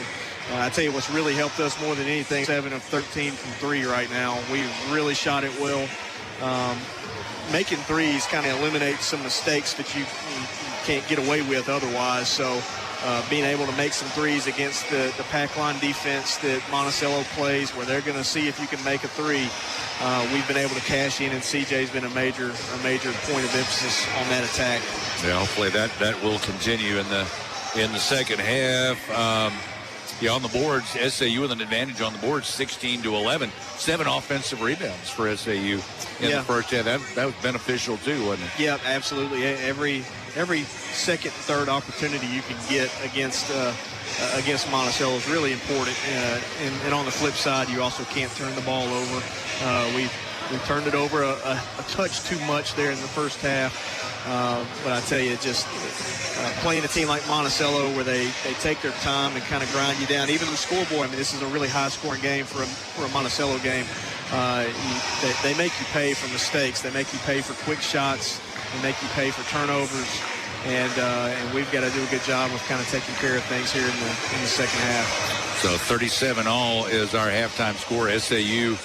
[SPEAKER 3] I tell you what's really helped us more than anything, 7 of 13 from 3 right now. We really shot it well. Making threes kind of eliminates some mistakes that you can't get away with otherwise. So being able to make some threes against the pack line defense that Monticello plays, where they're going to see if you can make a three, we've been able to cash in, and CJ's been a major point of emphasis on that attack.
[SPEAKER 2] Yeah, hopefully that will continue in the second half. On the boards, SAU with an advantage on the boards, 16-11. 7 offensive rebounds for SAU in the first half. That was beneficial too, wasn't it?
[SPEAKER 3] Yeah, absolutely. Every second, third opportunity you can get against Monticello is really important. And on the flip side, you also can't turn the ball over. We turned it over a touch too much there in the first half. But I tell you, just playing a team like Monticello where they take their time and kind of grind you down. Even the scoreboard, I mean, this is a really high-scoring game for a Monticello game. They make you pay for mistakes. They make you pay for quick shots. They make you pay for turnovers. And we've got to do a good job of kind of taking care of things here in the second half.
[SPEAKER 2] So 37-all is our halftime score, SAU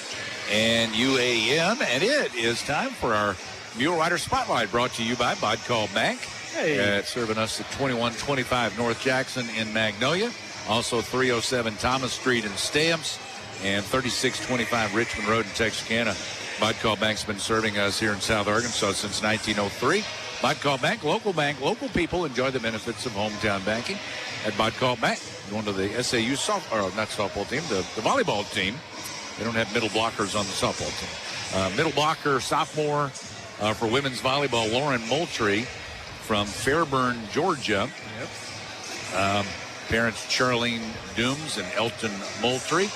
[SPEAKER 2] and UAM. And it is time for our Mule Rider Spotlight, brought to you by Bodcall Bank.
[SPEAKER 3] Hey.
[SPEAKER 2] Serving us at 2125 North Jackson in Magnolia. Also 307 Thomas Street in Stamps. And 3625 Richmond Road in Texarkana. Bodcall Bank's been serving us here in South Arkansas since 1903. Bodcall Bank, local people enjoy the benefits of hometown banking at Bodcall Bank. Going to the SAU softball team, the volleyball team. They don't have middle blockers on the softball team. Middle blocker, sophomore for women's volleyball, Lauren Moultrie from Fairburn, Georgia.
[SPEAKER 3] Yep.
[SPEAKER 2] Parents Charlene Dooms and Elton Moultrie.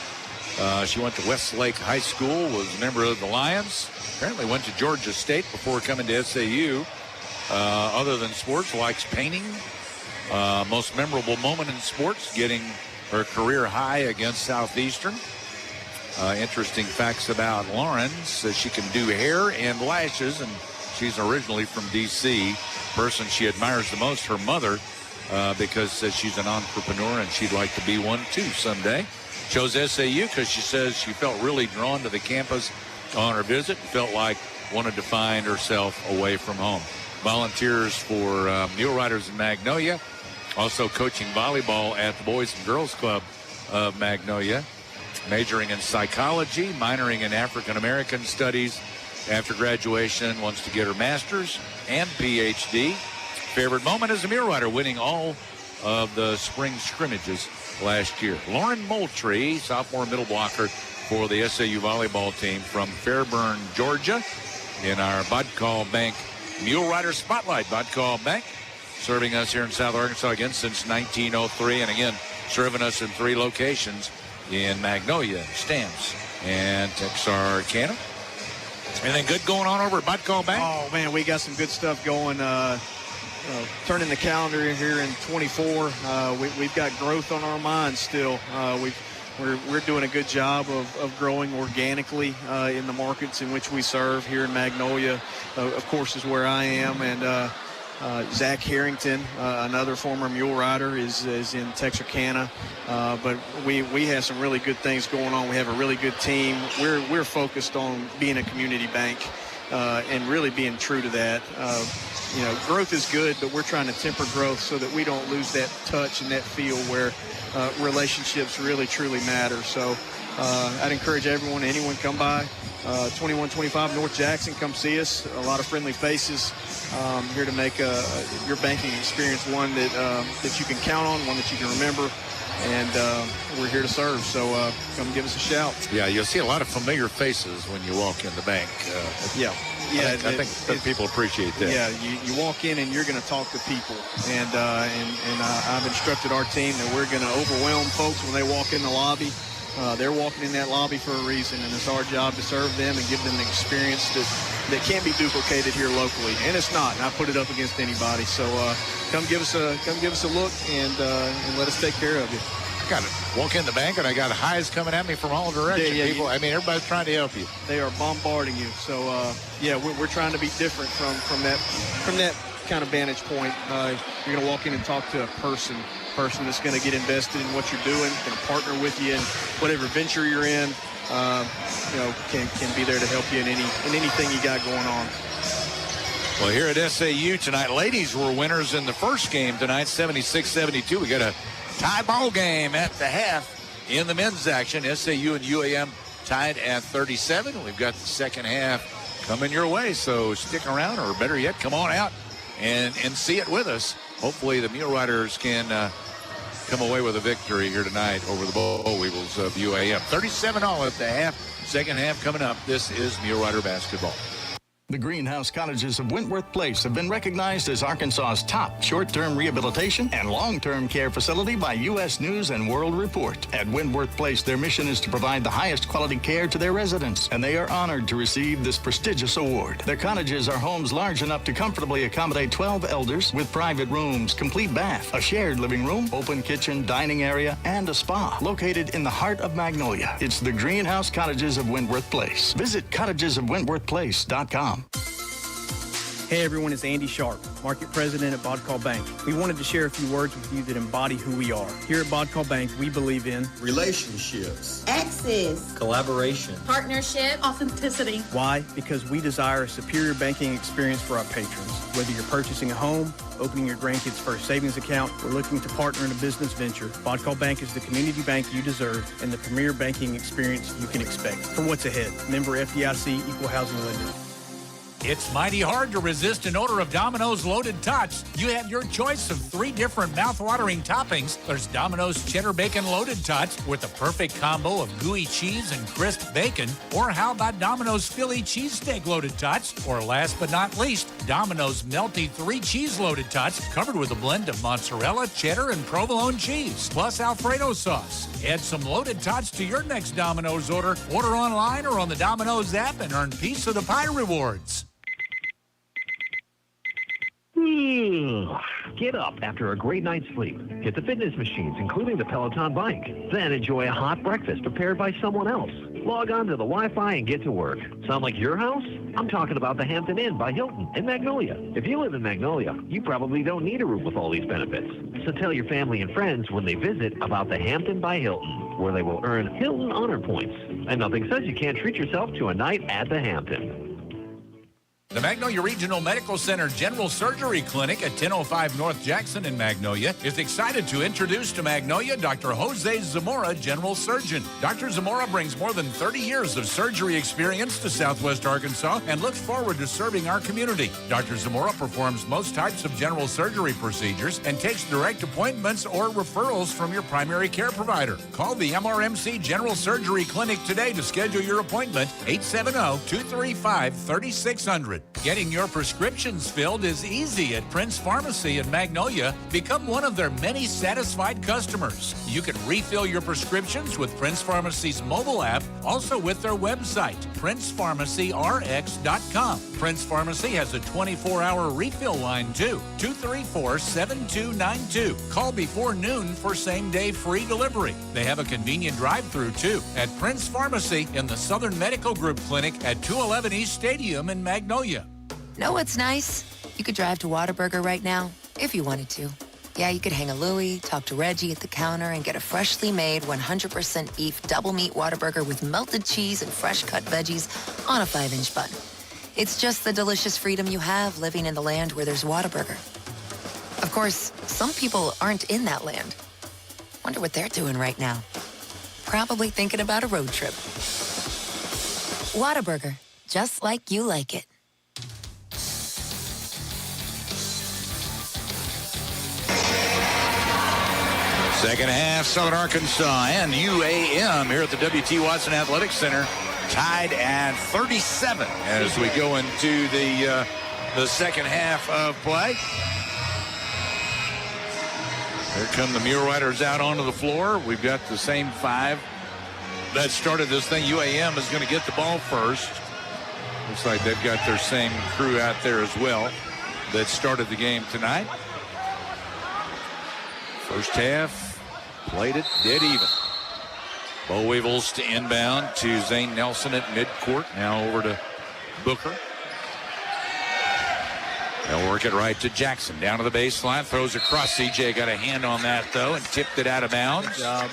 [SPEAKER 2] She went to Westlake High School, was a member of the Lions. Apparently went to Georgia State before coming to SAU. Other than sports, likes painting. Most memorable moment in sports, getting her career high against Southeastern. Interesting facts about Lauren, says she can do hair and lashes, and she's originally from D.C. Person she admires the most, her mother, because says she's an entrepreneur and she'd like to be one too someday. Chose SAU because she says she felt really drawn to the campus on her visit and felt like wanted to find herself away from home. Volunteers for Mule Riders in Magnolia, also coaching volleyball at the Boys and Girls Club of Magnolia. Majoring in psychology, minoring in African American studies. After graduation, wants to get her master's and PhD. Favorite moment as a Mule Rider, winning all of the spring scrimmages last year. Lauren Moultrie, sophomore middle blocker for the SAU volleyball team from Fairburn, Georgia, in our Bodcall Bank Mule Rider Spotlight. Bodcall Bank serving us here in South Arkansas again since 1903, and again serving us in 3 locations in Magnolia, Stamps, and Texarkana. Anything good going on over at Bodcall Bank?
[SPEAKER 3] Oh, man, we got some good stuff going. Turning the calendar here in 24. We've got growth on our minds still. We're doing a good job of growing organically in the markets in which we serve here in Magnolia. Of course, is where I am, and Zach Harrington, another former Mule Rider, is in Texarkana. But we have some really good things going on. We have a really good team. We're focused on being a community bank and really being true to that. Growth is good, but we're trying to temper growth so that we don't lose that touch and that feel where relationships really, truly matter. So I'd encourage anyone come by. 2125 North Jackson, come see us. A lot of friendly faces here to make your banking experience one that you can count on, one that you can remember. And we're here to serve, so come give us a shout.
[SPEAKER 2] Yeah, you'll see a lot of familiar faces when you walk in the bank. I think people appreciate that.
[SPEAKER 3] Yeah, you walk in and you're going to talk to people, and I've instructed our team that we're going to overwhelm folks when they walk in the lobby. They're walking in that lobby for a reason, and it's our job to serve them and give them an experience that can't be duplicated here locally, and it's not. And I put it up against anybody. So come give us a look and let us take care of you.
[SPEAKER 2] I got to walk in the bank, and I got highs coming at me from all directions. People, everybody's trying to help you.
[SPEAKER 3] They are bombarding you. So we're trying to be different from that kind of vantage point. You're going to walk in and talk to a person that's going to get invested in what you're doing, going to partner with you in whatever venture you're in. Can be there to help you in anything you got going on.
[SPEAKER 2] Well, here at SAU tonight, ladies were winners in the first game tonight, 76-72. We got a tie ball game at the half in the men's action. SAU and UAM tied at 37. We've got the second half coming your way, so stick around, or better yet, come on out and see it with us. Hopefully the Muleriders can come away with a victory here tonight over the Boll Weevils of UAM. 37-all at the half. Second half coming up. This is Mulerider basketball.
[SPEAKER 12] The Greenhouse Cottages of Wentworth Place have been recognized as Arkansas's top short-term rehabilitation and long-term care facility by U.S. News and World Report. At Wentworth Place, their mission is to provide the highest quality care to their residents, and they are honored to receive this prestigious award. Their cottages are homes large enough to comfortably accommodate 12 elders with private rooms, complete bath, a shared living room, open kitchen, dining area, and a spa located in the heart of Magnolia. It's the Greenhouse Cottages of Wentworth Place. Visit cottagesofwentworthplace.com.
[SPEAKER 18] Hey everyone, it's Andy Sharp, Market President at Bodcall Bank. We wanted to share a few words with you that embody who we are. Here at Bodcall Bank, we believe in
[SPEAKER 19] relationships,
[SPEAKER 20] access,
[SPEAKER 19] collaboration,
[SPEAKER 20] partnership, authenticity.
[SPEAKER 18] Why? Because we desire a superior banking experience for our patrons. Whether you're purchasing a home, opening your grandkids' first savings account, or looking to partner in a business venture, Bodcall Bank is the community bank you deserve and the premier banking experience you can expect. For what's ahead, member FDIC, equal housing lender.
[SPEAKER 5] It's mighty hard to resist an odor of Domino's Loaded Tots. You have your choice of 3 different mouth-watering toppings. There's Domino's Cheddar Bacon Loaded Tots with the perfect combo of gooey cheese and crisp bacon. Or how about Domino's Philly Cheesesteak Loaded Tots? Or last but not least, Domino's Melty 3 Cheese Loaded Tots covered with a blend of mozzarella, cheddar, and provolone cheese, plus Alfredo sauce. Add some Loaded Tots to your next Domino's order. Order online or on the Domino's app and earn Piece of the Pie rewards.
[SPEAKER 21] Get up after a great night's sleep. Hit the fitness machines, including the Peloton bike. Then enjoy a hot breakfast prepared by someone else. Log on to the Wi-Fi and get to work. Sound like your house? I'm talking about the Hampton Inn by Hilton in Magnolia. If you live in Magnolia, you probably don't need a room with all these benefits. So tell your family and friends when they visit about the Hampton by Hilton, where they will earn Hilton honor points. And nothing says you can't treat yourself to a night at the Hampton.
[SPEAKER 5] The Magnolia Regional Medical Center General Surgery Clinic at 1005 North Jackson in Magnolia is excited to introduce to Magnolia Dr. Jose Zamora, General Surgeon. Dr. Zamora brings more than 30 years of surgery experience to Southwest Arkansas and looks forward to serving our community. Dr. Zamora performs most types of general surgery procedures and takes direct appointments or referrals from your primary care provider. Call the MRMC General Surgery Clinic today to schedule your appointment, 870-235-3600. Getting your prescriptions filled is easy at Prince Pharmacy in Magnolia. Become one of their many satisfied customers. You can refill your prescriptions with Prince Pharmacy's mobile app, also with their website, PrincePharmacyRx.com. Prince Pharmacy has a 24-hour refill line, too, 234-7292. Call before noon for same-day free delivery. They have a convenient drive-through, too, at Prince Pharmacy in the Southern Medical Group Clinic at 211 East Stadium in Magnolia.
[SPEAKER 22] Know what's nice? You could drive to Whataburger right now, if you wanted to. Yeah, you could hang a Louie, talk to Reggie at the counter, and get a freshly made 100% beef double meat Whataburger with melted cheese and fresh cut veggies on a 5-inch bun. It's just the delicious freedom you have living in the land where there's Whataburger. Of course, some people aren't in that land. Wonder what they're doing right now. probably thinking about a road trip. Whataburger, just like you like it.
[SPEAKER 2] Second half, Southern Arkansas and UAM here at the W.T. Watson Athletics Center, tied at 37 as we go into the second half of play. Here come the Muleriders out onto the floor. We've got the same five that started this thing. UAM is going to get the ball first. Looks like they've got their same crew out there as well that started the game tonight. First half, played it dead even. Bo Weevils to inbound to Zane Nelson at midcourt. Now over to Booker. They'll work it right to Jackson. Down to the baseline. Throws across. CJ got a hand on that, though, and tipped it out of bounds.
[SPEAKER 3] Good job.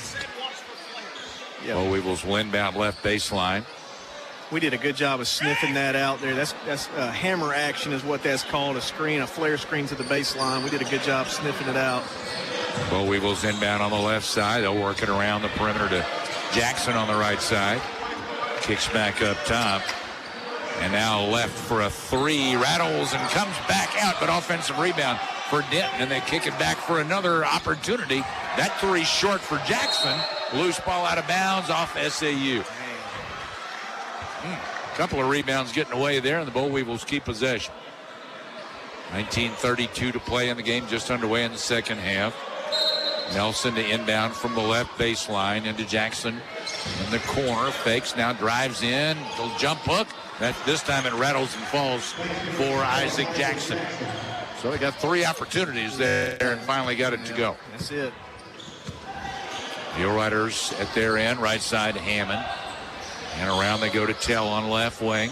[SPEAKER 3] Yep.
[SPEAKER 2] Bo Weevils will inbound left baseline.
[SPEAKER 3] We did a good job of sniffing that out there. That's hammer action is what that's called, a screen, a flare screen to the baseline. We did a good job sniffing it out.
[SPEAKER 2] Bo Weevils inbound on the left side. They'll work it around the perimeter to Jackson on the right side. Kicks back up top. And now left for a three. Rattles and comes back out, but offensive rebound for Denton. And they kick it back for another opportunity. That three short for Jackson. Loose ball out of bounds off SAU. Couple of rebounds getting away there, and the Bo Weevils keep possession. 19:32 to play in the game, just underway in the second half. Nelson to inbound from the left baseline into Jackson in the corner. Fakes, now drives in. Little jump hook. This time it rattles and falls for Isaac Jackson. So they got three opportunities there and finally got it to go.
[SPEAKER 3] That's it.
[SPEAKER 2] Muleriders at their end, right side Hammond. And around they go to Tell on left wing.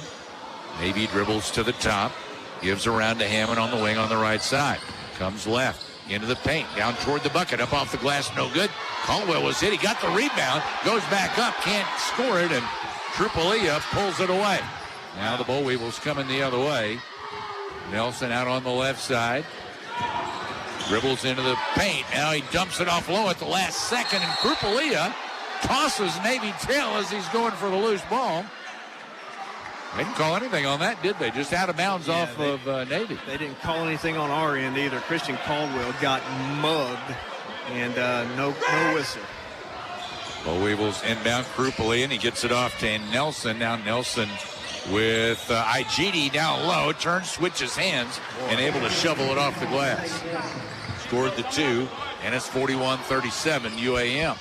[SPEAKER 2] Navy dribbles to the top. Gives around to Hammond on the wing on the right side. Comes left into the paint. Down toward the bucket. Up off the glass. No good. Caldwell was hit. He got the rebound. Goes back up. Can't score it. And Trupalia pulls it away. Now the Bo Weevils coming the other way. Nelson out on the left side. Dribbles into the paint. Now he dumps it off low at the last second. And Trupalia tosses Navy Tell as he's going for the loose ball. They didn't call anything on that, did they? Just out of bounds off of Navy.
[SPEAKER 3] They didn't call anything on our end either. Christian Caldwell got mugged, and no whistle.
[SPEAKER 2] Bo Weevils inbound Krupali, and he gets it off to Nelson. Now Nelson with Igidi down low, turns, switches hands, and able to shovel it off the glass. Scored the two, and it's 41-37 UAM.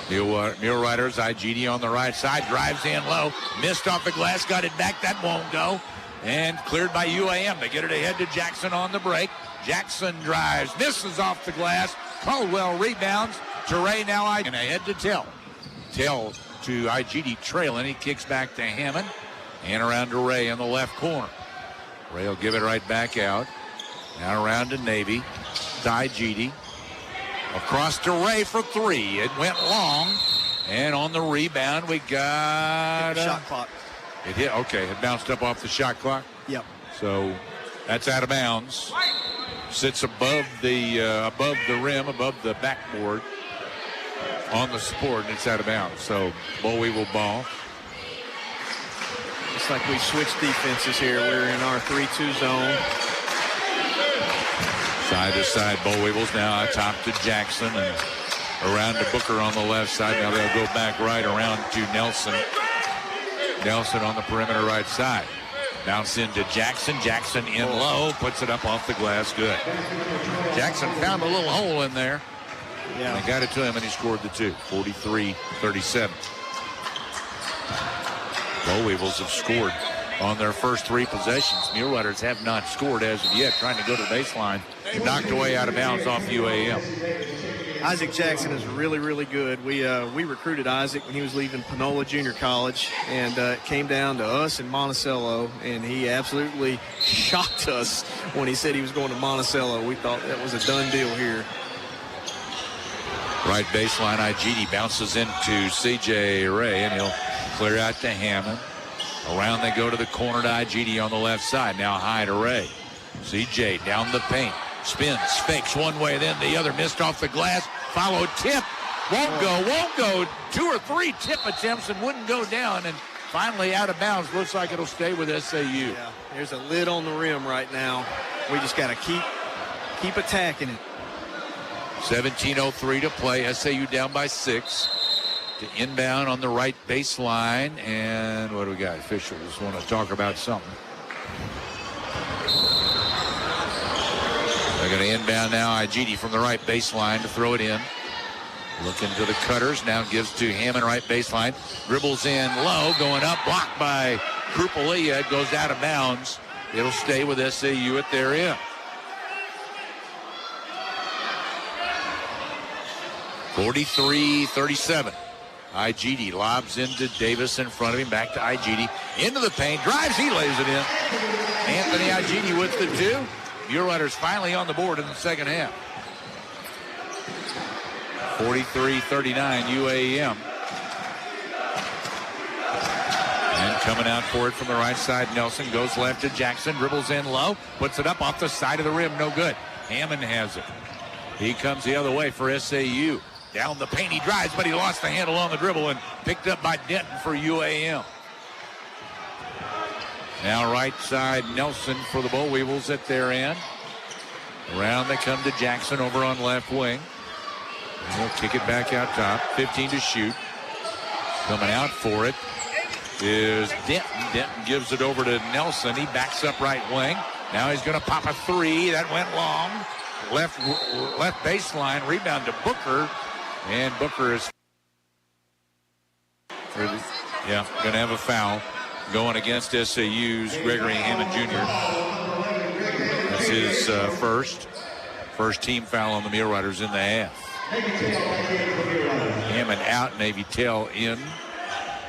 [SPEAKER 2] Muleriders, Igidi on the right side, drives in low, missed off the glass, got it back, that won't go, and cleared by UAM. They get it ahead to Jackson on the break. Jackson drives, misses off the glass. Caldwell rebounds. Teray now and ahead to Tell. Tell to Igidi trailing. He kicks back to Hammond and around to Ray in the left corner. Ray will give it right back out. Now around to Navy. To Igidi. Across to Ray for three. It went long. And on the rebound, we got
[SPEAKER 3] shot clock.
[SPEAKER 2] It hit. Okay, it bounced up off the shot clock.
[SPEAKER 3] Yep.
[SPEAKER 2] So that's out of bounds. Sits above the rim, above the backboard on the support, and it's out of bounds. So Bowie will ball.
[SPEAKER 3] It's like we switched defenses here. We're in our 3-2 zone.
[SPEAKER 2] Side to side, Bo Weevils now top to Jackson and around to Booker on the left side. Now they'll go back right around to Nelson. Nelson on the perimeter right side. Bounce into Jackson. Jackson in low, puts it up off the glass. Good. Jackson found a little hole in there.
[SPEAKER 3] Yeah.
[SPEAKER 2] They got it to him, and he scored the two. 43-37. Bo Weevils have scored on their first three possessions. Muleriders have not scored as of yet, trying to go to the baseline. Knocked away out of bounds off UAM.
[SPEAKER 3] Isaac Jackson is really, really good. We recruited Isaac when he was leaving Panola Junior College, and it came down to us and Monticello, and he absolutely shocked us when he said he was going to Monticello. We thought that was a done deal here.
[SPEAKER 2] Right baseline, Igidi bounces into C.J. Ray, and he'll clear out to Hammond. Around they go to the corner to Igidi on the left side. Now high to Ray. C.J. down the paint. Spins, fakes one way, then the other. Missed off the glass. Follow tip. Won't go. 2 or 3 tip attempts and wouldn't go down. And finally out of bounds. Looks like it'll stay with SAU.
[SPEAKER 3] Yeah, there's a lid on the rim right now. We just got to keep attacking it.
[SPEAKER 2] 17:03 to play. SAU down by 6. To inbound on the right baseline. And what do we got? Officials want to talk about something. They're going to inbound now. Igidi from the right baseline to throw it in. Looking to the cutters. Now gives to Hammond right baseline. Dribbles in low. Going up. Blocked by Krupalia. It goes out of bounds. It'll stay with SAU at their end. 43-37. Igidi lobs into Davis in front of him. Back to Igidi. Into the paint. Drives. He lays it in. Anthony Igidi with the 2. Muleriders finally on the board in the second half. 43-39 UAM. And coming out for it from the right side, Nelson goes left to Jackson, dribbles in low, puts it up off the side of the rim, no good. Hammond has it. He comes the other way for SAU. Down the paint he drives, but he lost the handle on the dribble and picked up by Denton for UAM. Now right side, Nelson for the Boll Weevils at their end. Around they come to Jackson over on left wing. And he'll kick it back out top. 15 to shoot. Coming out for it is Denton. Denton gives it over to Nelson. He backs up right wing. Now he's going to pop a 3. That went long. Left baseline. Rebound to Booker. And Booker is going to have a foul going against SAU's Gregory Hammond Jr. That's his first team foul on the Muleriders in the half. Hammond out, Navy Tell in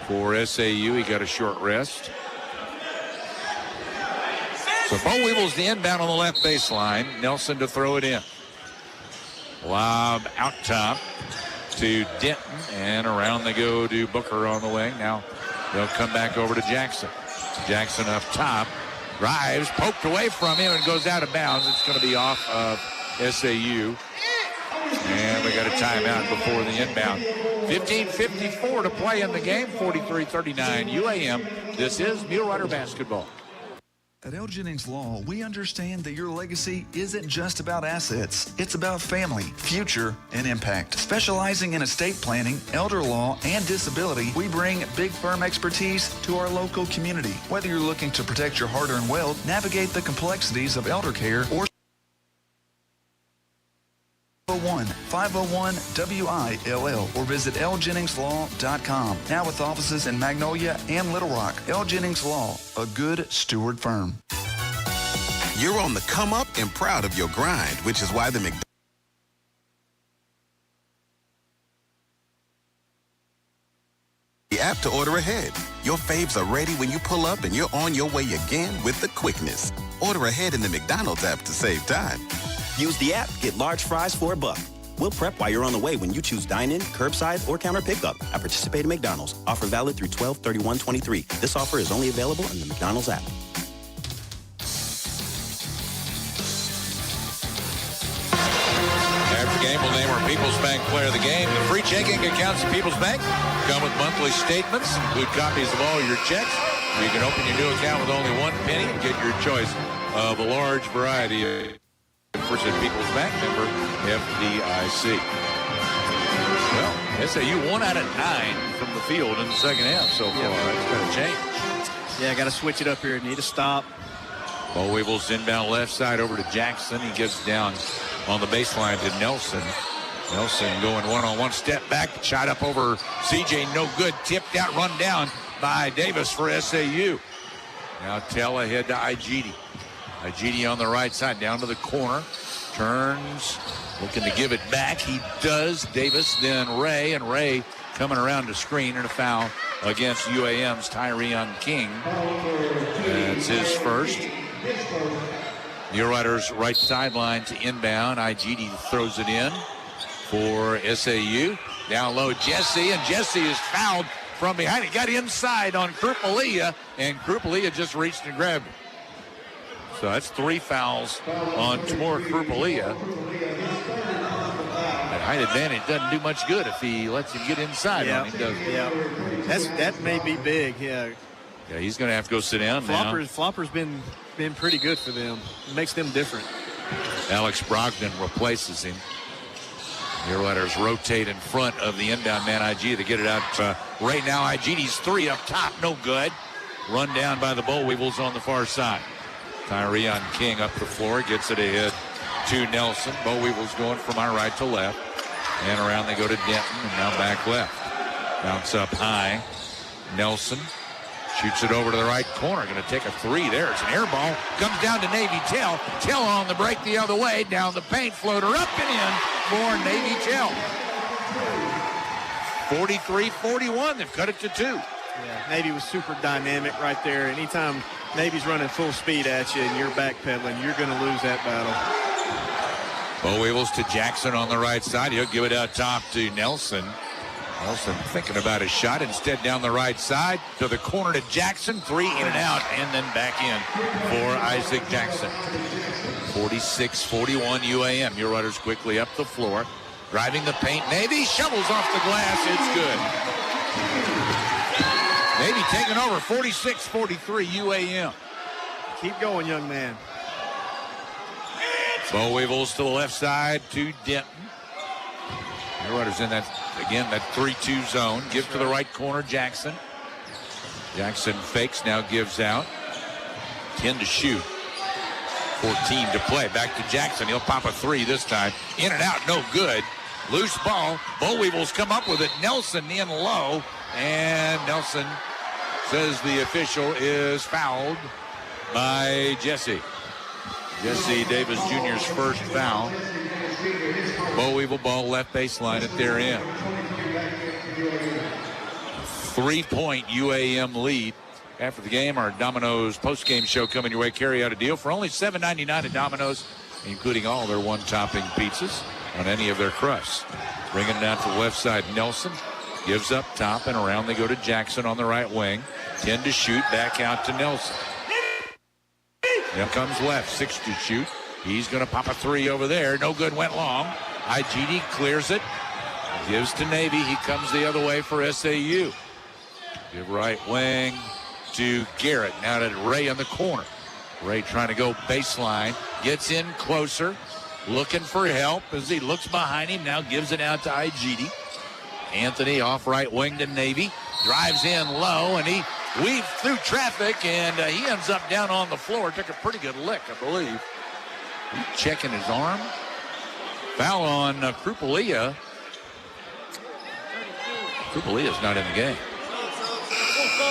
[SPEAKER 2] for SAU. He got a short rest. So Boll Weevils the inbound on the left baseline. Nelson to throw it in. Lob out top to Denton, and around they go to Booker on the wing. Now they'll come back over to Jackson. Jackson up top. Drives, poked away from him, and goes out of bounds. It's going to be off of SAU. And we got a timeout before the inbound. 15:54 to play in the game. 43-39 UAM. This is Mulerider basketball.
[SPEAKER 10] At L. Jennings Law, we understand that your legacy isn't just about assets. It's about family, future, and impact. Specializing in estate planning, elder law, and disability, we bring big firm expertise to our local community. Whether you're looking to protect your hard-earned wealth, navigate the complexities of elder care, or 501-WILL or visit ljenningslaw.com. Now with offices in Magnolia and Little Rock. L. Jennings Law, a good steward firm.
[SPEAKER 4] You're on the come up and proud of your grind, which is why the app to order ahead. Your faves are ready when you pull up and you're on your way again with the quickness. Order ahead in the McDonald's app to save time.
[SPEAKER 7] Use the app, get large fries for $1. We'll prep while you're on the way when you choose dine-in, curbside, or counter pickup at participating McDonald's. Offer valid through 12/31/23. This offer is only available in the McDonald's app.
[SPEAKER 2] After game, we'll name our People's Bank Player of the Game. The free checking accounts at People's Bank come with monthly statements, include copies of all your checks. You can open your new account with only $1 and get your choice of a large variety of First People's Bank member FDIC. Well, SAU 1 out of 9 from the field in the second half so far. That's going to change.
[SPEAKER 3] Yeah, got to switch it up here. Need to stop.
[SPEAKER 2] Boll Weevils inbound left side over to Jackson. He gets down on the baseline to Nelson. Nelson going one-on-one, step back, shot up over CJ, no good. Tipped out, run down by Davis for SAU. Now Tell ahead to Igidi. Igidi on the right side, down to the corner. Turns, looking to give it back. He does. Davis, then Ray, and Ray coming around to screen, and a foul against UAM's Tyreon King. That's his first. Muleriders right sideline to inbound. Igidi throws it in for SAU. Down low, Jesse, and Jesse is fouled from behind. He got inside on Krupalia, and Krupalia just reached and grabbed him. So that's 3 fouls on Timur Krupalia. Height advantage doesn't do much good if he lets him get inside on him, does he?
[SPEAKER 3] Yeah, that may be big. Yeah,
[SPEAKER 2] he's going to have to go sit down now.
[SPEAKER 3] Flopper's been pretty good for them. It makes them different.
[SPEAKER 2] Alex Brogdon replaces him. Muleriders rotate in front of the inbound man, IG, to get it out. Right now, IGD's three up top, no good. Run down by the Boll Weevils on the far side. Tyree on King up the floor, gets it ahead to Nelson. Boll Weevils going from our right to left. And around they go to Denton, and now back left. Bounce up high. Nelson shoots it over to the right corner. Going to take a three there. It's an air ball. Comes down to Navy Tell. Tell on the break the other way. Down the paint. Floater up and in for Navy Tell. 43-41. They've cut it to 2.
[SPEAKER 3] Yeah, Navy was super dynamic right there. Anytime Navy's running full speed at you and you're backpedaling, you're going to lose that battle.
[SPEAKER 2] Boll Weevils to Jackson on the right side. He'll give it out top to Nelson. Nelson thinking about his shot. Instead down the right side to the corner to Jackson. 3 in and out, and then back in for Isaac Jackson. 46-41 UAM. Muleriders quickly up the floor. Driving the paint. Navy shovels off the glass. It's good. Navy taking over 46-43 UAM.
[SPEAKER 3] Keep going, young man.
[SPEAKER 2] Boll Weevils to the left side to Denton. Muleriders in that, again, that 3-2 zone. Give to the right corner, Jackson. Jackson fakes, now gives out. 10 to shoot. 14 to play. Back to Jackson. He'll pop a 3 this time. In and out, no good. Loose ball. Boll Weevils come up with it. Nelson in low. And Nelson says the official is fouled by Jesse. Jesse Davis Jr.'s first foul. Boll Weevil ball left baseline at their end. 3-point UAM lead. After the game, our Domino's post-game show coming your way. Carry out a deal for only $7.99 at Domino's, including all their one-topping pizzas on any of their crusts. Bringing it down to the left side, Nelson gives up top, and around they go to Jackson on the right wing. 10 to shoot, back out to Nelson. Now comes left, 6 to shoot. He's going to pop a 3 over there. No good, went long. IGD clears it. Gives to Navy. He comes the other way for SAU. Give right wing to Garrett. Now to Ray in the corner. Ray trying to go baseline. Gets in closer. Looking for help as he looks behind him. Now gives it out to IGD. Anthony off right wing to Navy. Drives in low, and he weaved through traffic, and he ends up down on the floor. Took a pretty good lick, I believe. He's checking his arm. Foul on Krupalia. Krupalia's not in the game.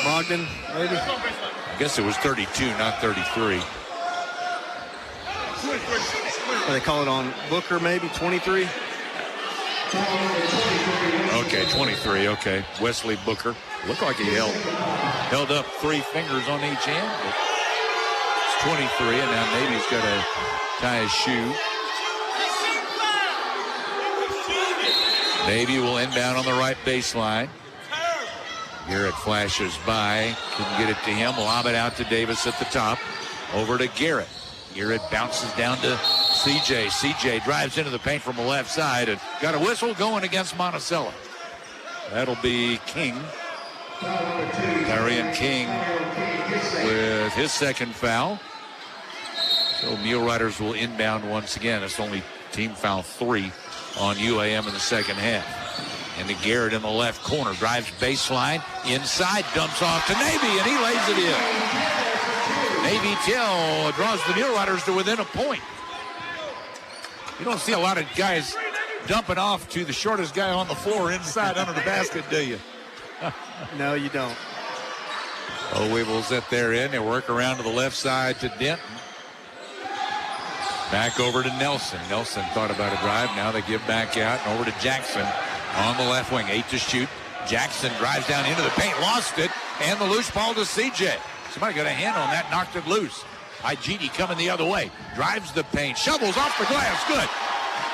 [SPEAKER 3] Brogdon, maybe?
[SPEAKER 2] I guess it was 32, not 33.
[SPEAKER 3] What they call it on Booker, maybe 23?
[SPEAKER 2] Okay, 23, okay. Wesley Booker. Looked like he held up 3 fingers on each hand. But it's 23, and now maybe he's got to tie his shoe. Navy will inbound on the right baseline. Garrett flashes by. Couldn't get it to him. Lob it out to Davis at the top. Over to Garrett. Garrett bounces down to CJ. CJ drives into the paint from the left side and got a whistle going against Monticello. That'll be King. Tyrion King with his second foul. So Muleriders will inbound once again. It's only team foul 3 on UAM in the second half. And the Garrett in the left corner drives baseline inside, dumps off to Navy, and he lays it in. Navy Till draws the Muleriders to within a point. You don't see a lot of guys dumping off to the shortest guy on the floor inside under the basket, do you?
[SPEAKER 3] No, you don't.
[SPEAKER 2] Boll Weevils at their end. They work around to the left side to Denton. Back over to Nelson. Nelson thought about a drive. Now they give back out and over to Jackson on the left wing. 8 to shoot. Jackson drives down into the paint, lost it, and the loose ball to CJ. Somebody got a hand on that, knocked it loose. IGD coming the other way. Drives the paint, shovels off the glass. Good.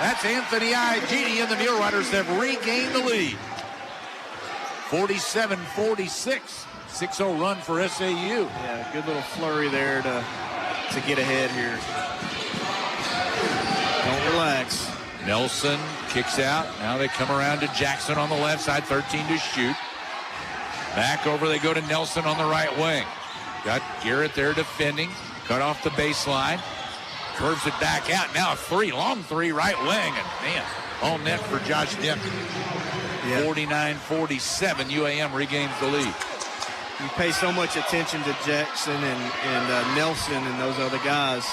[SPEAKER 2] That's Anthony IGD, and the Muleriders have regained the lead. 47-46. 6-0 run for SAU.
[SPEAKER 3] Yeah, good little flurry there to get ahead here. Don't relax.
[SPEAKER 2] Nelson kicks out. Now they come around to Jackson on the left side, 13 to shoot. Back over they go to Nelson on the right wing. Got Garrett there defending. Cut off the baseline. Curves it back out. Now a three, long three, right wing. And man, all net for Josh Denton. 49-47, UAM regains the lead.
[SPEAKER 3] You pay so much attention to Jackson and Nelson and those other guys.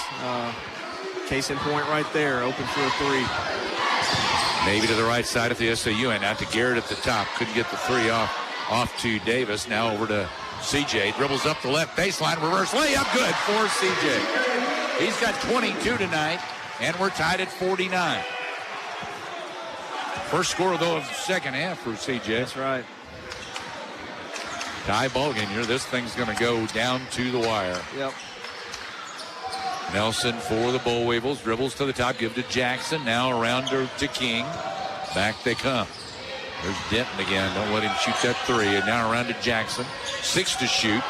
[SPEAKER 3] Case in point right there, open for a three.
[SPEAKER 2] Maybe to the right side at the SAU end. Out to Garrett at the top. Couldn't get the three off to Davis. Now over to CJ. Dribbles up the left baseline. Reverse layup. Good for CJ. He's got 22 tonight, and we're tied at 49. First score, though, of the second half for CJ.
[SPEAKER 3] That's right.
[SPEAKER 2] Tie ball game here. This thing's going to go down to the wire.
[SPEAKER 3] Yep.
[SPEAKER 2] Nelson for the Bull Weevils. Dribbles to the top. Give to Jackson. Now around to King. Back they come. There's Denton again. Don't let him shoot that three. And now around to Jackson. 6 to shoot.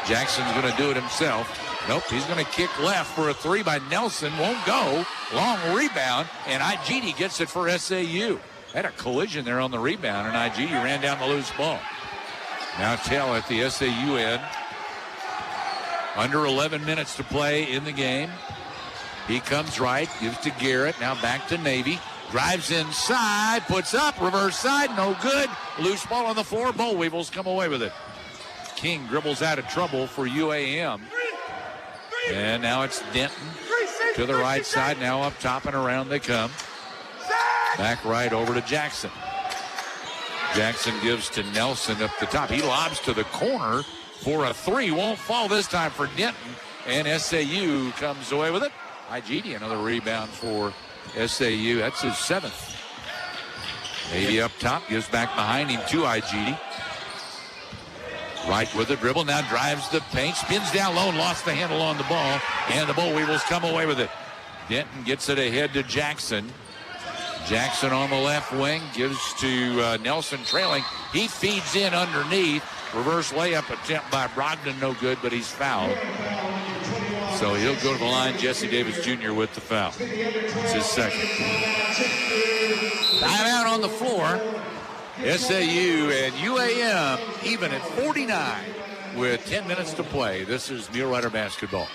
[SPEAKER 2] Jackson's going to do it himself. Nope, he's going to kick left for a three by Nelson. Won't go. Long rebound. And IGD gets it for SAU. Had a collision there on the rebound. And IGD ran down the loose ball. Now Tell at the SAU end. Under 11 minutes to play in the game. He comes right, gives to Garrett. Now back to Navy. Drives inside, puts up, reverse side, no good. Loose ball on the floor. Bull Weevils come away with it. King dribbles out of trouble for UAM. And now it's Denton to the right side. Now up top and around they come. Back right over to Jackson. Jackson gives to Nelson up the top. He lobs to the corner for a three. Won't fall this time for Denton. And SAU comes away with it. IGD another rebound for SAU. That's his 7th. Maybe up top. Gives back behind him to IGD. Right with the dribble. Now drives the paint. Spins down low and lost the handle on the ball. And the Bull Weevils come away with it. Denton gets it ahead to Jackson. Jackson on the left wing. Gives to Nelson trailing. He feeds in underneath. Reverse layup attempt by Brogdon, no good, but he's fouled. So he'll go to the line. Jesse Davis Jr. with the foul. It's his second. Timeout on the floor. SAU and UAM even at 49 with 10 minutes to play. This is Mulerider basketball.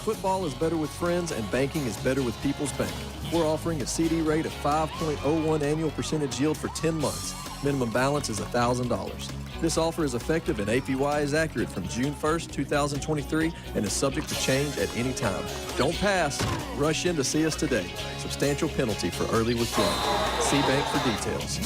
[SPEAKER 8] Football is better with friends and banking is better with People's Bank. We're offering a CD rate of 5.01 annual percentage yield for 10 months. Minimum balance is $1,000. This offer is effective and APY is accurate from June 1st, 2023 and is subject to change at any time. Don't pass. Rush in to see us today. Substantial penalty for early withdrawal. See bank for details.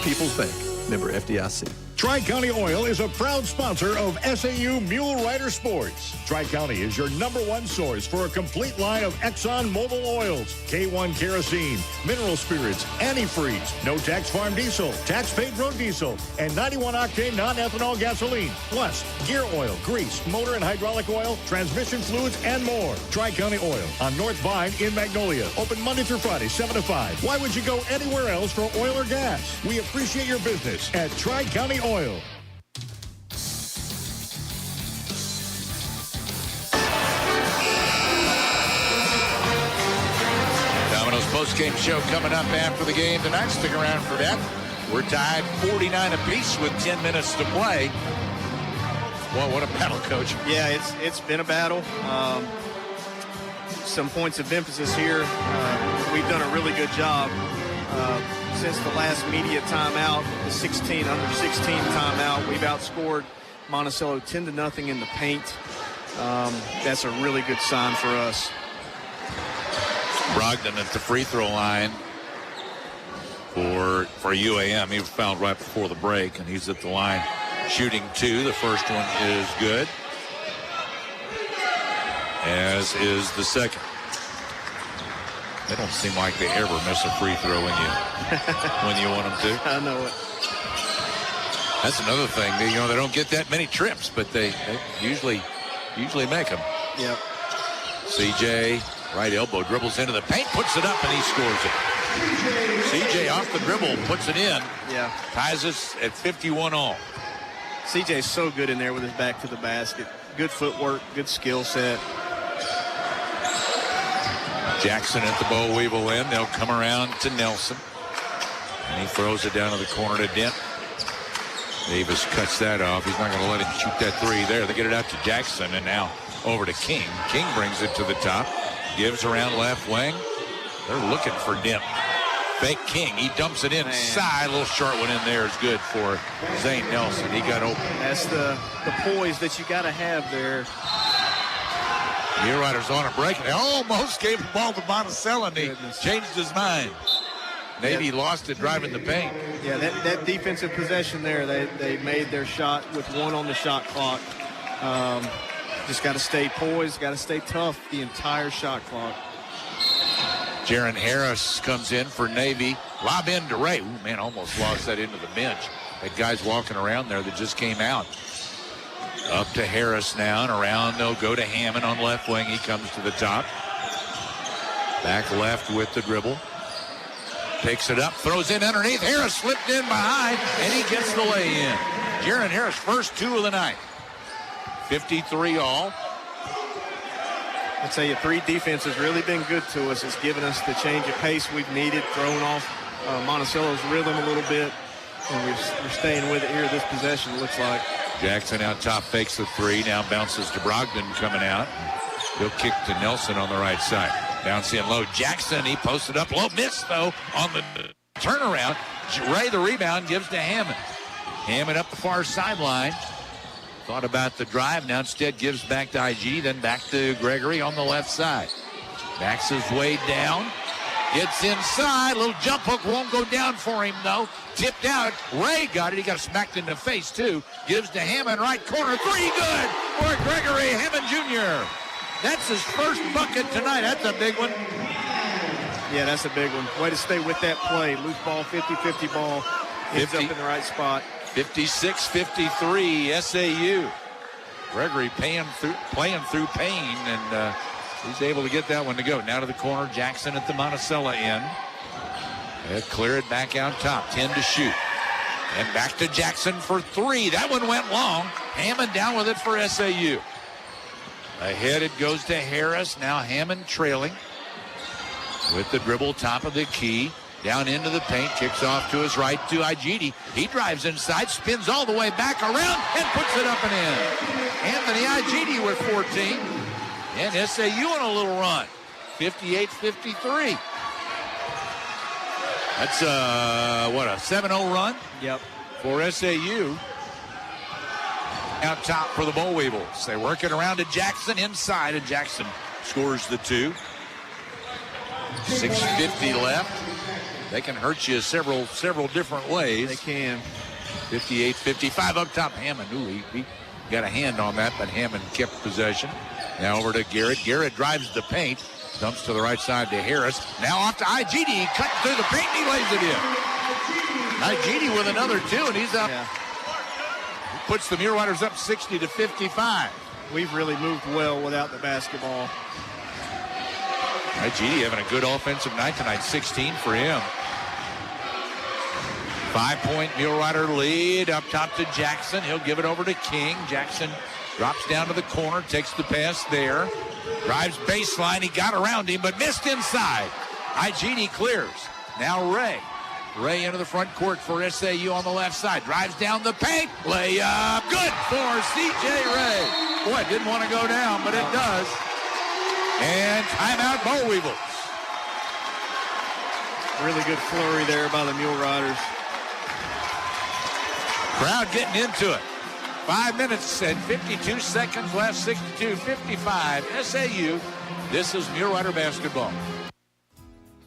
[SPEAKER 8] People's Bank. Member FDIC.
[SPEAKER 9] Tri-County Oil is a proud sponsor of SAU Mulerider Sports. Tri-County is your #1 source for a complete line of Exxon Mobil oils, K1 kerosene, mineral spirits, antifreeze, no-tax farm diesel, tax-paid road diesel, and 91-octane non-ethanol gasoline, plus gear oil, grease, motor and hydraulic oil, transmission fluids, and more. Tri-County Oil on North Vine in Magnolia. Open Monday through Friday, 7 to 5. Why would you go anywhere else for oil or gas? We appreciate your business at Tri-County Oil.
[SPEAKER 2] Domino's postgame show coming up after the game tonight. Stick around for that. We're tied 49 apiece with 10 minutes to play. Well, what a battle, Coach.
[SPEAKER 3] Yeah, it's been a battle. Some points of emphasis here. We've done a really good job. Since the last media timeout, the under 16 timeout, we've outscored Monticello 10-0 in the paint. That's a really good sign for us.
[SPEAKER 2] Brogdon at the free throw line for UAM. He was fouled right before the break, and he's at the line shooting 2. The first one is good, as is the second. They don't seem like they ever miss a free throw when you want them to.
[SPEAKER 3] I know it.
[SPEAKER 2] That's another thing. They don't get that many trips, but they usually make them.
[SPEAKER 3] Yep.
[SPEAKER 2] CJ, right elbow, dribbles into the paint, puts it up, and he scores it. CJ off the dribble, puts it in.
[SPEAKER 3] Yeah.
[SPEAKER 2] Ties us at 51 all.
[SPEAKER 3] CJ's so good in there with his back to the basket. Good footwork, good skill set.
[SPEAKER 2] Jackson at the boll weevil end. They'll come around to Nelson. And he throws it down to the corner to Dent. Davis cuts that off. He's not going to let him shoot that three there. They get it out to Jackson, and now over to King. King brings it to the top. Gives around left wing. They're looking for Dent. Fake King. He dumps it inside. A little short one in there is good for Zane Nelson. He got open.
[SPEAKER 3] That's the poise that you got to have there.
[SPEAKER 2] Muleriders on a break. They almost gave the ball to Monticello, and he changed his mind. Maybe lost it driving the paint.
[SPEAKER 3] Yeah, that defensive possession there, they made their shot with one on the shot clock. Just got to stay poised, got to stay tough the entire shot clock.
[SPEAKER 2] Jaron Harris comes in for Navy. Lob in to Ray. Ooh, man, almost lost that into the bench. That guy's walking around there that just came out. Up to Harris now, and around they'll go to Hammond on left wing. He comes to the top. Back left with the dribble. Takes it up, throws in underneath. Harris slipped in behind, and he gets the lay in. Jaron Harris, first two of the night. 53 all.
[SPEAKER 3] I'll tell you, 3 defense has really been good to us. It's given us the change of pace we've needed, thrown off Monticello's rhythm a little bit, and we're staying with it here this possession, it looks like.
[SPEAKER 2] Jackson out top, fakes the three, now bounces to Brogdon coming out. He'll kick to Nelson on the right side. Bounce in low. Jackson, he posted up low. Missed, though, on the turnaround. Ray, the rebound, gives to Hammond. Hammond up the far sideline. Thought about the drive. Now instead gives back to IG, then back to Gregory on the left side. Backs his way down. Gets inside. Little jump hook won't go down for him, though. Tipped out. Ray got it. He got smacked in the face, too. Gives to Hammond, right corner. Three good for Gregory Hammond Jr. That's his first bucket tonight. That's a big one.
[SPEAKER 3] Yeah, that's a big one. Way to stay with that play. Loose ball, 50-50 ball. Ends up in the right spot.
[SPEAKER 2] 56-53 SAU. Gregory playing through pain, and he's able to get that one to go. Now to the corner. Jackson at the Monticello end. They'll clear it back out top. 10 to shoot. And back to Jackson for three. That one went long. Hammond down with it for SAU. Ahead it goes to Harris. Now Hammond trailing. With the dribble, top of the key. Down into the paint. Kicks off to his right to Igidi. He drives inside. Spins all the way back around and puts it up and in. Anthony Igidi with 14. And SAU on a little run. 58-53. That's a 7-0 run?
[SPEAKER 3] Yep.
[SPEAKER 2] For SAU. Out top for the Boll Weevils. They work it around to Jackson inside, and Jackson scores the two. 6:50 left. They can hurt you several different ways.
[SPEAKER 3] They can.
[SPEAKER 2] 58-55 up top. Hammond, he got a hand on that, but Hammond kept possession. Now over to Garrett. Garrett drives the paint. Dumps to the right side to Harris. Now off to Igidi. He cut through the paint and he lays it in. Igidi with another two, and he's up.
[SPEAKER 3] Yeah.
[SPEAKER 2] Puts the Muleriders up 60-55.
[SPEAKER 3] We've really moved well without the basketball.
[SPEAKER 2] Igidi having a good offensive night tonight. 16 for him. 5-point Mulerider lead up top to Jackson. He'll give it over to King. Jackson drops down to the corner, takes the pass there. Drives baseline. He got around him, but missed inside. Igidi clears. Now Ray. Ray into the front court for SAU on the left side. Drives down the paint. Layup. Good for C.J. Ray. Boy, it didn't want to go down, but it does. And timeout, Boll Weevils.
[SPEAKER 3] Really good flurry there by the Muleriders.
[SPEAKER 2] Crowd getting into it. 5 minutes and 52 seconds left. 62-55 SAU. This is Mulerider basketball.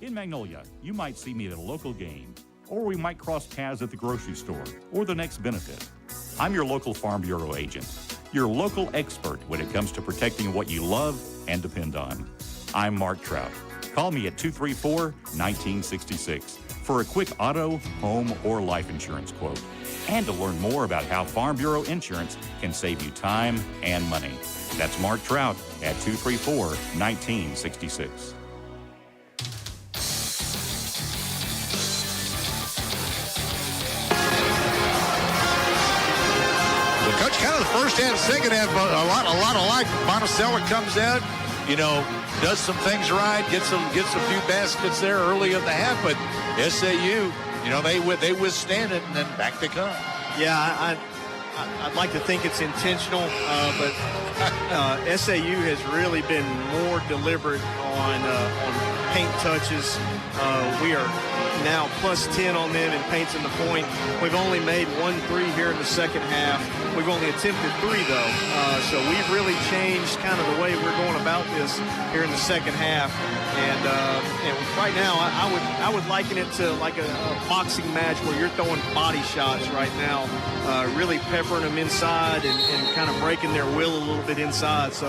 [SPEAKER 11] In Magnolia, you might see me at a local game, or we might cross paths at the grocery store or the next benefit. I'm your local Farm Bureau agent, your local expert when it comes to protecting what you love and depend on. I'm Mark Trout. Call me at 234-1966 for a quick auto, home, or life insurance quote, and to learn more about how Farm Bureau insurance can save you time and money. That's Mark Trout at 234-1966.
[SPEAKER 2] first half, second half, a lot alike. Monticello comes out, does some things right, gets a few baskets there early in the half, but SAU, they withstand it, and then back they come.
[SPEAKER 3] Yeah, I'd like to think it's intentional, but SAU has really been more deliberate on paint touches. We are now plus 10 on them in paints in the point. We've only made 1-3 here in the second half. We've only attempted 3 though, so we've really changed kind of the way we're going about this here in the second half. And right now, I would liken it to like a boxing match where you're throwing body shots right now, really peppering them inside and kind of breaking their will a little bit inside. So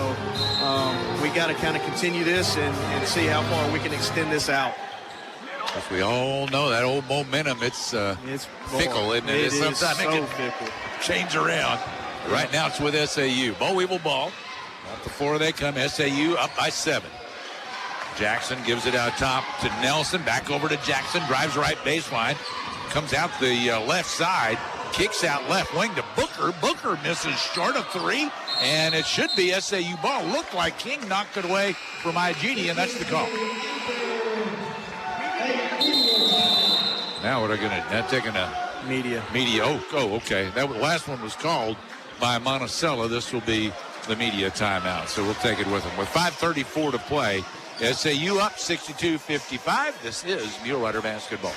[SPEAKER 3] we got to kind of continue this and see how far we can extend this out.
[SPEAKER 2] As we all know, that old momentum, it's fickle, isn't it?
[SPEAKER 3] Sometimes
[SPEAKER 2] it can fickle. Change around. Yeah. Right now it's with SAU. Boll Weevil ball. Off the floor they come. SAU up by 7. Jackson gives it out top to Nelson. Back over to Jackson. Drives right baseline. Comes out the left side. Kicks out left wing to Booker. Booker misses short of 3. And it should be SAU ball. Looked like King knocked it away from IGD, and that's the call. Now what are going to, not taking a
[SPEAKER 3] media.
[SPEAKER 2] Oh, okay. That last one was called by Monticello. This will be the media timeout. So we'll take it with them. With 5:34 to play, SAU up 62-55. This is Mulerider basketball.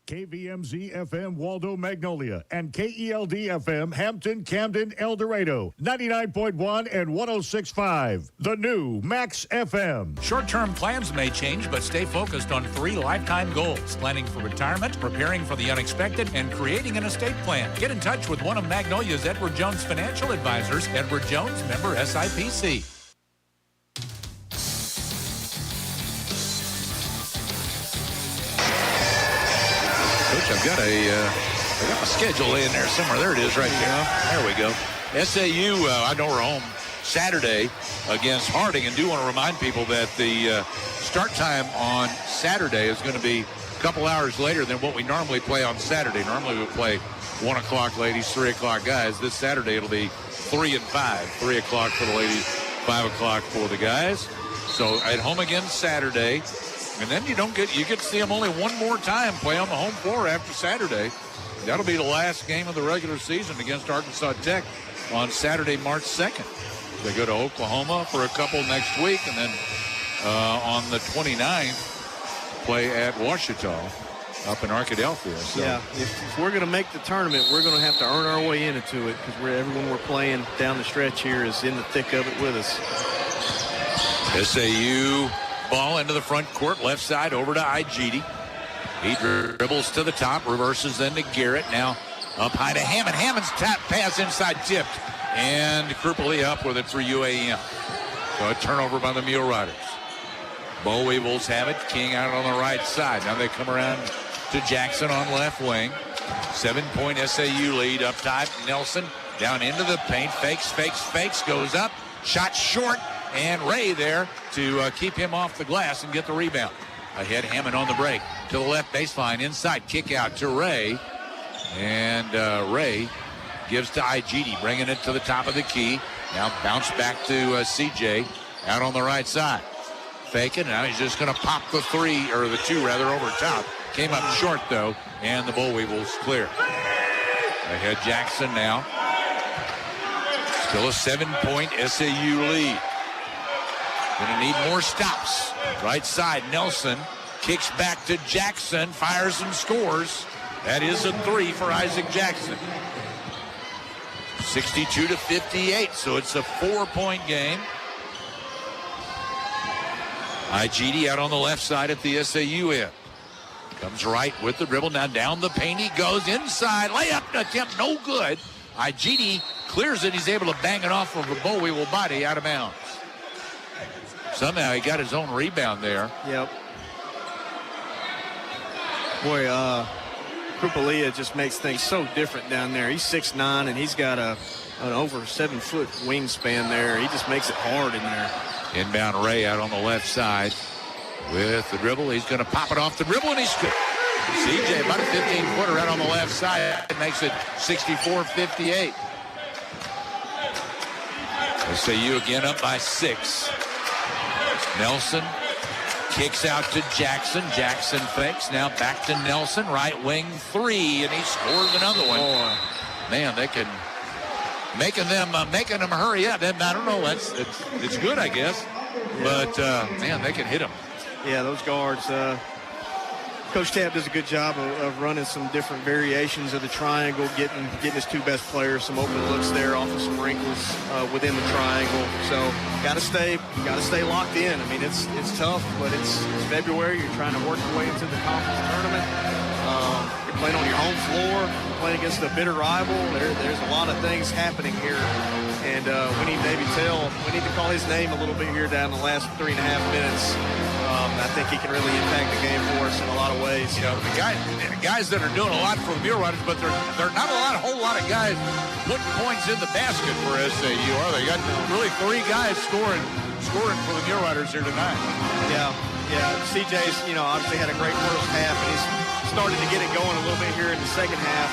[SPEAKER 9] KVMZ FM Waldo Magnolia and KELD FM Hampton, Camden, El Dorado, 99.1 and 106.5. The new Max FM.
[SPEAKER 5] Short-term plans may change, but stay focused on 3 lifetime goals: planning for retirement, preparing for the unexpected, and creating an estate plan. Get in touch with one of Magnolia's Edward Jones financial advisors. Edward Jones, member SIPC.
[SPEAKER 2] I've got a schedule in there somewhere. There it is right there. There we go. SAU, I know we're home Saturday against Harding, and do want to remind people that the start time on Saturday is going to be a couple hours later than what we normally play on Saturday. Normally we play 1 o'clock ladies, 3 o'clock guys. This Saturday it'll be 3 and 5. 3 o'clock for the ladies, 5 o'clock for the guys. So at home again Saturday. And then you get to see them only one more time play on the home floor after Saturday. That'll be the last game of the regular season against Arkansas Tech on Saturday, March 2nd. They go to Oklahoma for a couple next week, and then on the 29th, play at Ouachita up in Arkadelphia. So.
[SPEAKER 3] Yeah, if we're going to make the tournament, we're going to have to earn our way into it, because everyone we're playing down the stretch here is in the thick of it with us.
[SPEAKER 2] SAU ball into the front court, left side over to IGD. He dribbles to the top, reverses then to Garrett. Now up high to Hammond. Hammond's tap pass inside tipped, and Krupeli up with it for UAM. So a turnover by the Muleriders. Boll Weevils have it. King out on the right side. Now they come around to Jackson on left wing. 7-point SAU lead up top. Nelson down into the paint. Fakes, goes up. Shot short. And Ray there to keep him off the glass and get the rebound. Ahead Hammond on the break. To the left baseline. Inside kick out to Ray. And Ray gives to IGD, bringing it to the top of the key. Now bounce back to CJ out on the right side. Fake it. Now he's just going to pop the 3, or the 2 rather, over top. Came up short though, and the Boll Weevils clear. Ahead Jackson now. Still a 7-point SAU lead. Gonna need more stops. Right side, Nelson kicks back to Jackson, fires and scores. That is a 3 for Isaac Jackson. 62-58, so it's a 4-point game. IGD out on the left side at the SAU end. Comes right with the dribble, now down the paint he goes, inside, layup attempt, no good. IGD clears it, he's able to bang it off of a Boll Weevil body out of bounds. Somehow he got his own rebound there.
[SPEAKER 3] Yep. Boy, Krupeli just makes things so different down there. He's 6'9", and he's got an over 7-foot wingspan there. He just makes it hard in there.
[SPEAKER 2] Inbound Ray out on the left side with the dribble. He's going to pop it off the dribble, and he's good. CJ, about a 15-footer out on the left side. It makes it 64-58. SAU again up by 6. Nelson kicks out to Jackson. Jackson fakes. Now back to Nelson. Right wing 3, and he scores another one.
[SPEAKER 3] Boy.
[SPEAKER 2] Man, they can making them hurry up. I don't know. It's good, I guess.
[SPEAKER 3] Yeah.
[SPEAKER 2] But man, they can hit them.
[SPEAKER 3] Yeah, those guards. Coach Tapp does a good job of running some different variations of the triangle, getting his 2 best players some open looks there off of some wrinkles within the triangle. So got to stay locked in. I mean, it's tough, but it's February. You're trying to work your way into the conference tournament. You're playing on your home floor. You're playing against a bitter rival. There's a lot of things happening here, and we need Navy Tell. We need to call his name a little bit here down the last 3.5 minutes. I think he can really impact the game for us in a lot of ways.
[SPEAKER 2] You know, the guys that are doing a lot for the Muleriders, but they're not a whole lot of guys putting points in the basket for SAU, are they? Got really 3 guys scoring for the Muleriders here tonight.
[SPEAKER 3] Yeah. CJ's, obviously had a great first half, and he's started to get it going a little bit here in the second half.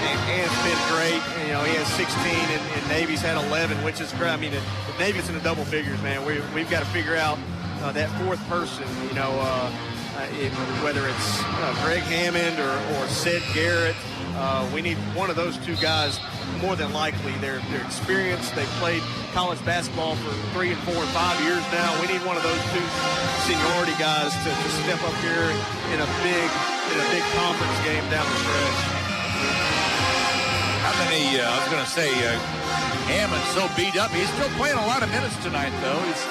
[SPEAKER 3] And it's been great. He has 16, and Navy's had 11, which is great. I mean, if Navy's in the double figures, man, we've got to figure out that 4th person, whether it's Greg Hammond or Sid Garrett. We need one of those 2 guys, more than likely. They're experienced. They've played college basketball for 3 and 4 and 5 years now. We need one of those 2 seniority guys to step up here in a big conference game down the stretch.
[SPEAKER 2] How many, I was going to say, Hammond's so beat up. He's still playing a lot of minutes tonight, though. He's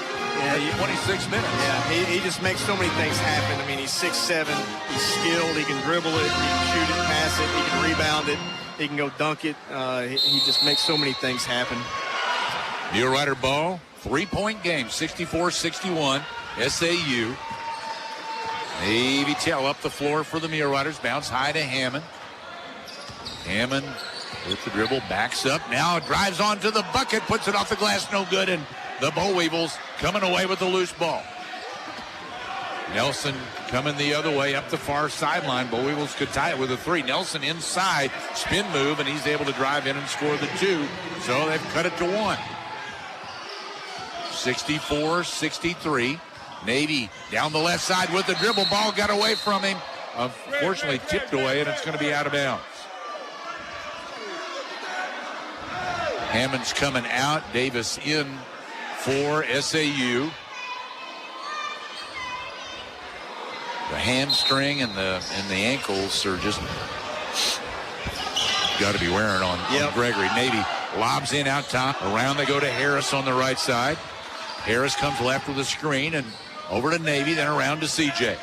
[SPEAKER 2] 26 minutes.
[SPEAKER 3] Yeah, he just makes so many things happen. I mean, he's 6'7", he's skilled, he can dribble it, he can shoot it, pass it, he can rebound it, he can go dunk it. He just makes so many things happen.
[SPEAKER 2] Mulerider ball, 3-point game, 64-61, SAU. Navy Tell up the floor for the Muleriders, bounce high to Hammond. Hammond with the dribble, backs up, now drives onto the bucket, puts it off the glass, no good, and the Boll Weevils coming away with the loose ball. Nelson coming the other way up the far sideline. Boll Weevils could tie it with a 3. Nelson inside, spin move, and he's able to drive in and score the 2. So they've cut it to 1. 64-63. Navy down the left side with the dribble. Ball got away from him. Unfortunately tipped away, and it's going to be out of bounds. Hammond's coming out. Davis in for SAU. The hamstring and the ankles are just got to be wearing on Gregory. Navy lobs in out top. Around they go to Harris on the right side. Harris comes left with a screen and over to Navy, then around to CJ.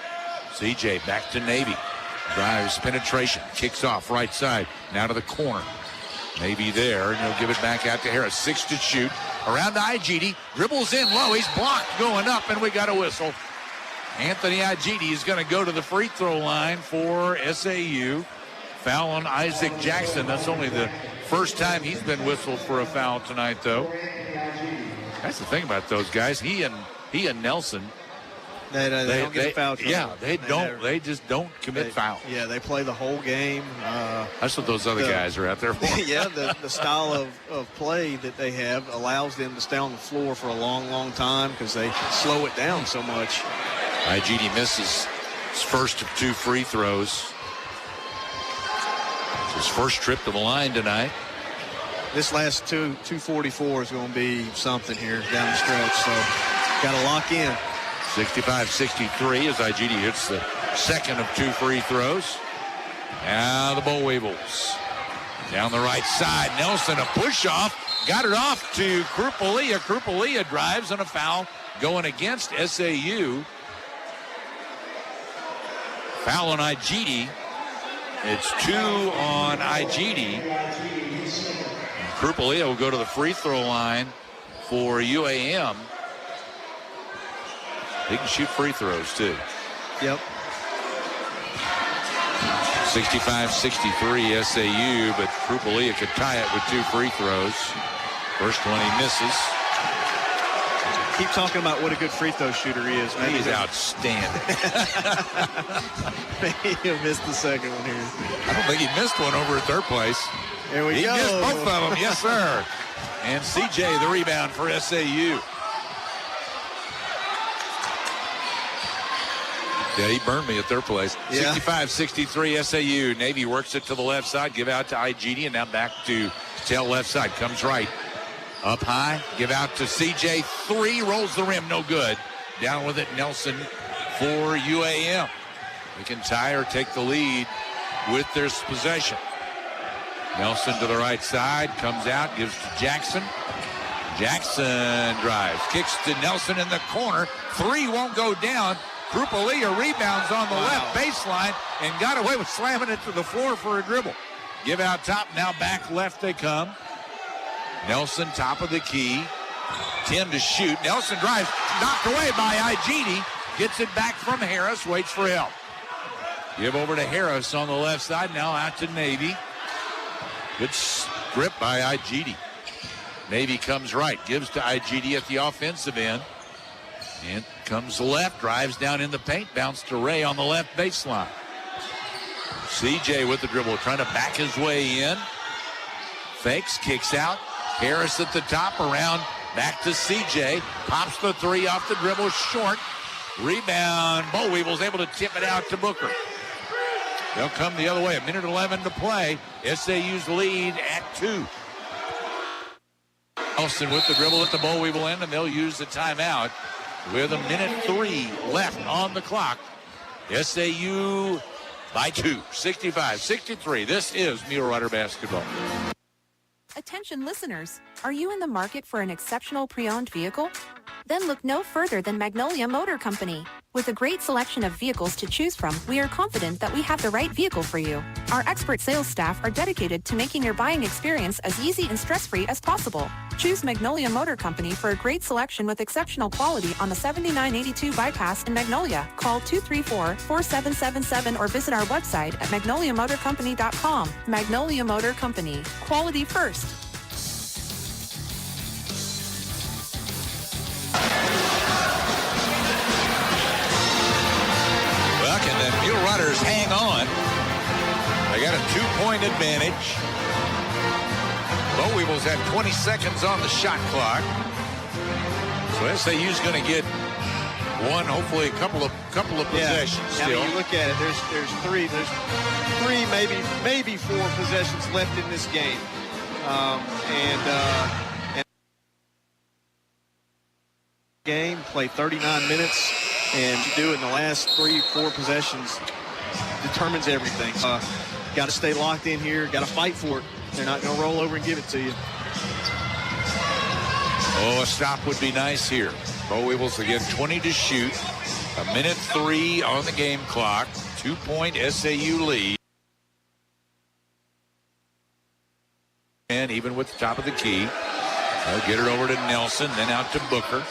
[SPEAKER 2] CJ back to Navy. Drives penetration. Kicks off right side. Now to the corner. Navy there, and he'll give it back out to Harris. 6 to shoot. Around to Igidi. Dribbles in low. He's blocked going up, and we got a whistle. Anthony Igidi is going to go to the free throw line for SAU. Foul on Isaac Jackson. That's only the first time he's been whistled for a foul tonight, though. That's the thing about those guys. He and Nelson.
[SPEAKER 3] They don't get a foul trouble.
[SPEAKER 2] Yeah, they just don't commit fouls.
[SPEAKER 3] Yeah, they play the whole game.
[SPEAKER 2] That's what those other guys are out there for.
[SPEAKER 3] Yeah, the style of play that they have allows them to stay on the floor for a long, long time because they slow it down so much.
[SPEAKER 2] Igidi misses his first of 2 free throws. It's his first trip to the line tonight.
[SPEAKER 3] This last 244 is going to be something here down the stretch, so got to lock in.
[SPEAKER 2] 65-63 as Igidi hits the second of 2 free throws. Now the Boll Weevils. Down the right side, Nelson, a push-off. Got it off to Krupalia. Krupalia drives and a foul going against SAU. Foul on Igidi. It's 2 on Igidi. Krupalia will go to the free throw line for UAM. He can shoot free throws, too.
[SPEAKER 3] Yep.
[SPEAKER 2] 65-63 SAU, but Krupalia could tie it with 2 free throws. First one he misses.
[SPEAKER 3] Keep talking about what a good free throw shooter he is.
[SPEAKER 2] He's outstanding.
[SPEAKER 3] Maybe he'll miss the second one here.
[SPEAKER 2] I don't think he missed one over at third place.
[SPEAKER 3] Here we
[SPEAKER 2] he
[SPEAKER 3] go.
[SPEAKER 2] He missed both of them. Yes, sir. And CJ, the rebound for SAU. Yeah, he burned me at their place.
[SPEAKER 3] Yeah.
[SPEAKER 2] 65-63 SAU. Navy works it to the left side. Give out to IGD, and now back to tail left side. Comes right. Up high. Give out to CJ. 3. Rolls the rim. No good. Down with it, Nelson for UAM. They can tie or take the lead with their possession. Nelson to the right side. Comes out. Gives to Jackson. Jackson drives. Kicks to Nelson in the corner. 3 won't go down. Krupalia rebounds on the left baseline and got away with slamming it to the floor for a dribble. Give out top, now back left they come. Nelson, top of the key. 10 to shoot. Nelson drives, knocked away by IGD. Gets it back from Harris, waits for help. Give over to Harris on the left side, now out to Navy. Good grip by IGD. Navy comes right, gives to IGD at the offensive end. And comes left, drives down in the paint, bounce to Ray on the left baseline. CJ with the dribble, trying to back his way in. Fakes, kicks out. Harris at the top, around, back to CJ. Pops the 3 off the dribble, short. Rebound, Bo Weevil's able to tip it out to Booker. They'll come the other way, 1:11 to play. SAU's lead at 2. Nelson with the dribble at the Bo Weevil end, and they'll use the timeout. With 1:03 left on the clock. SAU by 2, 65-63. This is Mulerider basketball.
[SPEAKER 13] Attention listeners, are you in the market for an exceptional pre-owned vehicle? Then look no further than Magnolia Motor Company. With a great selection of vehicles to choose from, we are confident that we have the right vehicle for you. Our expert sales staff are dedicated to making your buying experience as easy and stress-free as possible. Choose Magnolia Motor Company for a great selection with exceptional quality on the 7982 bypass in Magnolia. Call 234-4777 or visit our website at magnoliamotorcompany.com. Magnolia Motor Company. Quality first.
[SPEAKER 2] Muleriders hang on. They got a 2-point advantage. Bo Weevil's had 20 seconds on the shot clock. So SAU's going to get one, hopefully a couple of possessions still.
[SPEAKER 3] I mean, you look at it, there's three, maybe 4 possessions left in this game. And game, play 39 minutes. And to do it in the last 3-4 possessions determines everything. Got to stay locked in here. Got to fight for it. They're not going to roll over and give it to you.
[SPEAKER 2] Oh, a stop would be nice here. Bo Weevils again, 20 to shoot. 1:03 on the game clock. 2-point SAU lead. And even with the top of the key, they'll get it over to Nelson, then out to Booker.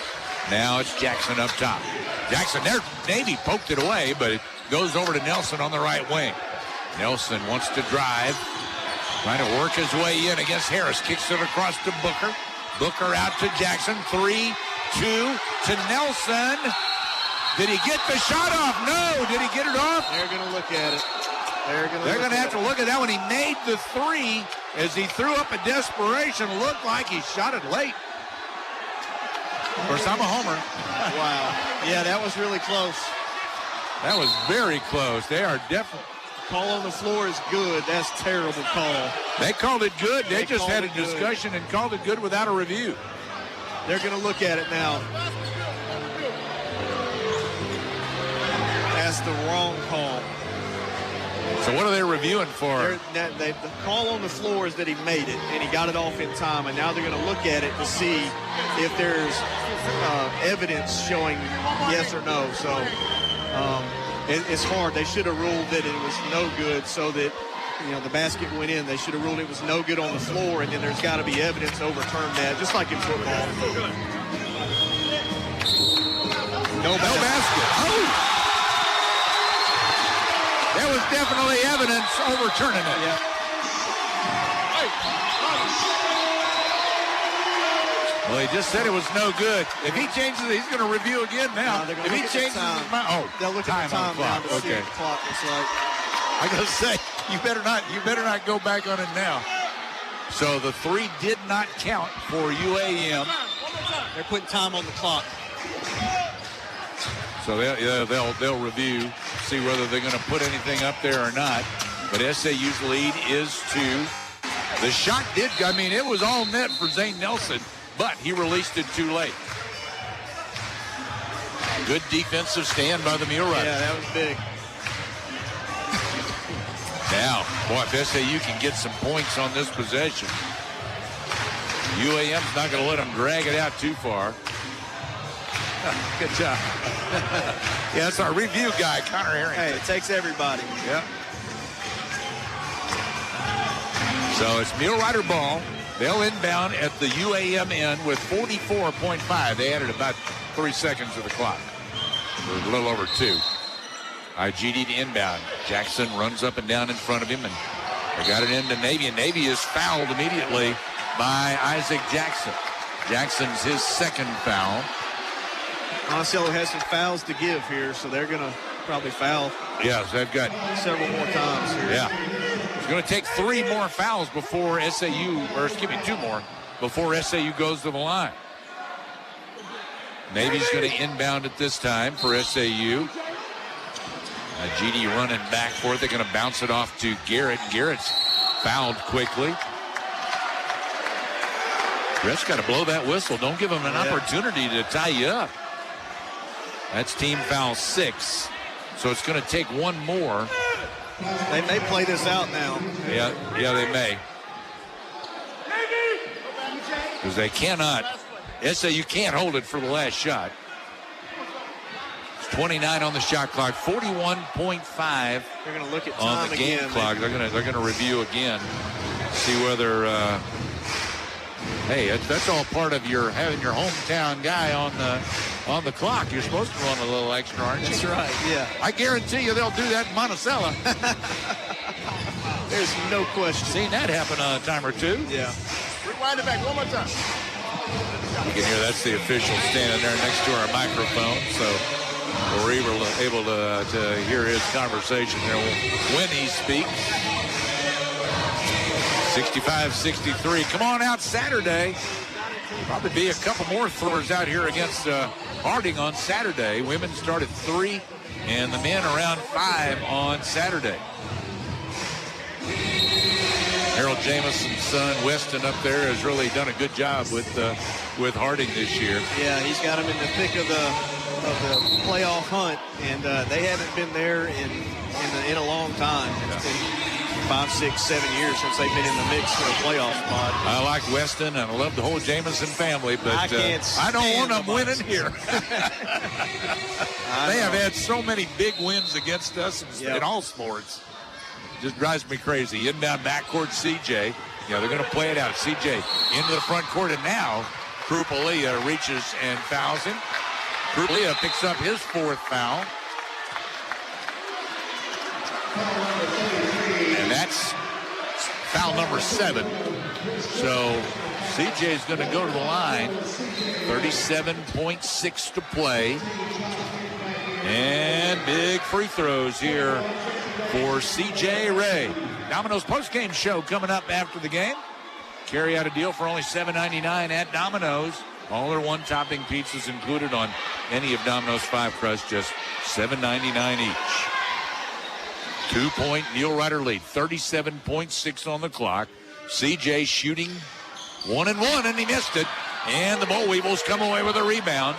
[SPEAKER 2] Now it's Jackson up top. Jackson there, Navy poked it away, but it goes over to Nelson on the right wing. Nelson wants to drive, trying to work his way in against Harris. Kicks it across to Booker. Booker out to Jackson. 3-2 to Nelson. Did he get the shot off? No. Did he get it off?
[SPEAKER 3] They're going to look at it.
[SPEAKER 2] They're going to have to look at that when he made the 3 as he threw up a desperation. Looked like he shot it late. Of course, I'm a homer.
[SPEAKER 3] Wow. Yeah, that was really close.
[SPEAKER 2] That was very close. They are definitely.
[SPEAKER 3] Call on the floor is good. That's terrible call.
[SPEAKER 2] They called it good. They just had a discussion and called it good without a review.
[SPEAKER 3] They're going to look at it now. That's the wrong call.
[SPEAKER 2] So what are they reviewing for?
[SPEAKER 3] The call on the floor is that he made it, and he got it off in time, and now they're going to look at it to see if there's evidence showing yes or no. So it's hard. They should have ruled that it was no good so that, the basket went in. They should have ruled it was no good on the floor, and then there's got to be evidence to overturn that, just like in football. No basket.
[SPEAKER 2] Oh! There was definitely evidence overturning it.
[SPEAKER 3] Yeah.
[SPEAKER 2] Well, he just said it was no good. If he changes it, he's going to review again now.
[SPEAKER 3] No,
[SPEAKER 2] if he changes his mind,
[SPEAKER 3] they'll look at the time now to see what the clock looks like.
[SPEAKER 2] I gotta say, you better not go back on it now. So the 3 did not count for UAM.
[SPEAKER 3] They're putting time on the clock.
[SPEAKER 2] So they'll review, see whether they're going to put anything up there or not. But SAU's lead is 2. The shot did, I mean, it was all net for Zane Nelson, but he released it too late. Good defensive stand by the Muleriders.
[SPEAKER 3] Yeah, that was big.
[SPEAKER 2] Now, boy, if SAU can get some points on this possession, UAM's not going to let them drag it out too far. Good job. Yeah, that's our review guy, Connor Harrington.
[SPEAKER 3] Hey, it takes everybody.
[SPEAKER 2] Yep. So it's Mulerider ball. They'll inbound at the UAM end with 44.5. They added about 3 seconds to the clock. Or a little over 2. IGD to inbound. Jackson runs up and down in front of him, and they got it into Navy, and Navy is fouled immediately by Isaac Jackson. Jackson's his second foul.
[SPEAKER 3] Monticello has some fouls to give here, so they're going to probably foul.
[SPEAKER 2] Yes, they've got
[SPEAKER 3] several more times here.
[SPEAKER 2] Yeah. It's going to take 3 more fouls before SAU, or excuse me, 2 more, before SAU goes to the line. Navy's going to inbound at this time for SAU. GD running back for it. They're going to bounce it off to Garrett. Garrett's fouled quickly. Garrett's got to blow that whistle. Don't give him an opportunity to tie you up. That's team foul 6. So it's going to take 1 more.
[SPEAKER 3] They may play this out now.
[SPEAKER 2] Yeah, they may. Because they cannot. SAU can't hold it for the last shot. 29 on the shot clock, 41.5.
[SPEAKER 3] They're going to look at
[SPEAKER 2] on
[SPEAKER 3] time
[SPEAKER 2] the game
[SPEAKER 3] again.
[SPEAKER 2] clock. They're going to review again, see whether. Hey, that's all part of your having your hometown guy on the clock. You're supposed to run a little extra, aren't you?
[SPEAKER 3] That's right. Yeah.
[SPEAKER 2] I guarantee you they'll do that in Monticello.
[SPEAKER 3] There's no question.
[SPEAKER 2] Seen that happen a time or 2.
[SPEAKER 3] Yeah.
[SPEAKER 6] Rewind it back one more time.
[SPEAKER 2] You can hear that's the official standing there next to our microphone, so we're able to hear his conversation there when he speaks. 65-63. Come on out Saturday. Probably be a couple more throwers out here against Harding on Saturday. Women start at 3, and the men around 5 on Saturday. Harold Jameson's son, Weston, up there has really done a good job with Harding this year.
[SPEAKER 3] Yeah, he's got them in the thick of the playoff hunt, and they haven't been there in a long time. It's been 5, 6, 7 years since they've been in the mix for a playoff spot.
[SPEAKER 2] I like Weston, and I love the whole Jameson family, but I don't want them winning here. They have had so many big wins against us in all sports. Just drives me crazy. Inbound backcourt, CJ. Yeah, they're going to play it out. CJ into the front court, and now Krupalia reaches and fouls him. Krupalia picks up his 4th foul. And that's foul number 7. So CJ is going to go to the line. 37.6 to play. And big free throws here for C.J. Ray. Domino's postgame show coming up after the game. Carry out a deal for only $7.99 at Domino's. All their one-topping pizzas included on any of Domino's 5 crusts, just $7.99 each. 2-point Mulerider lead, 37.6 on the clock. C.J. shooting 1 and 1, and he missed it. And the Boll Weevils come away with a rebound.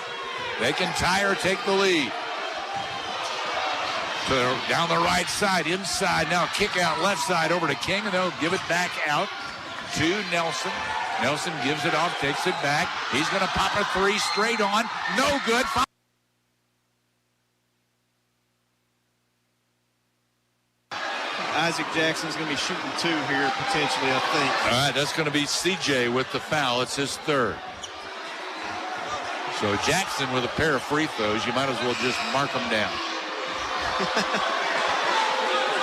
[SPEAKER 2] They can tie or take the lead. So down the right side, inside, now kick out left side over to King, and they'll give it back out to Nelson. Nelson gives it off, takes it back. He's going to pop a 3 straight on. No good.
[SPEAKER 3] Isaac Jackson's going to be shooting 2 here, potentially, I think.
[SPEAKER 2] All right, that's going to be CJ with the foul. It's his 3rd. So Jackson with a pair of free throws. You might as well just mark them down.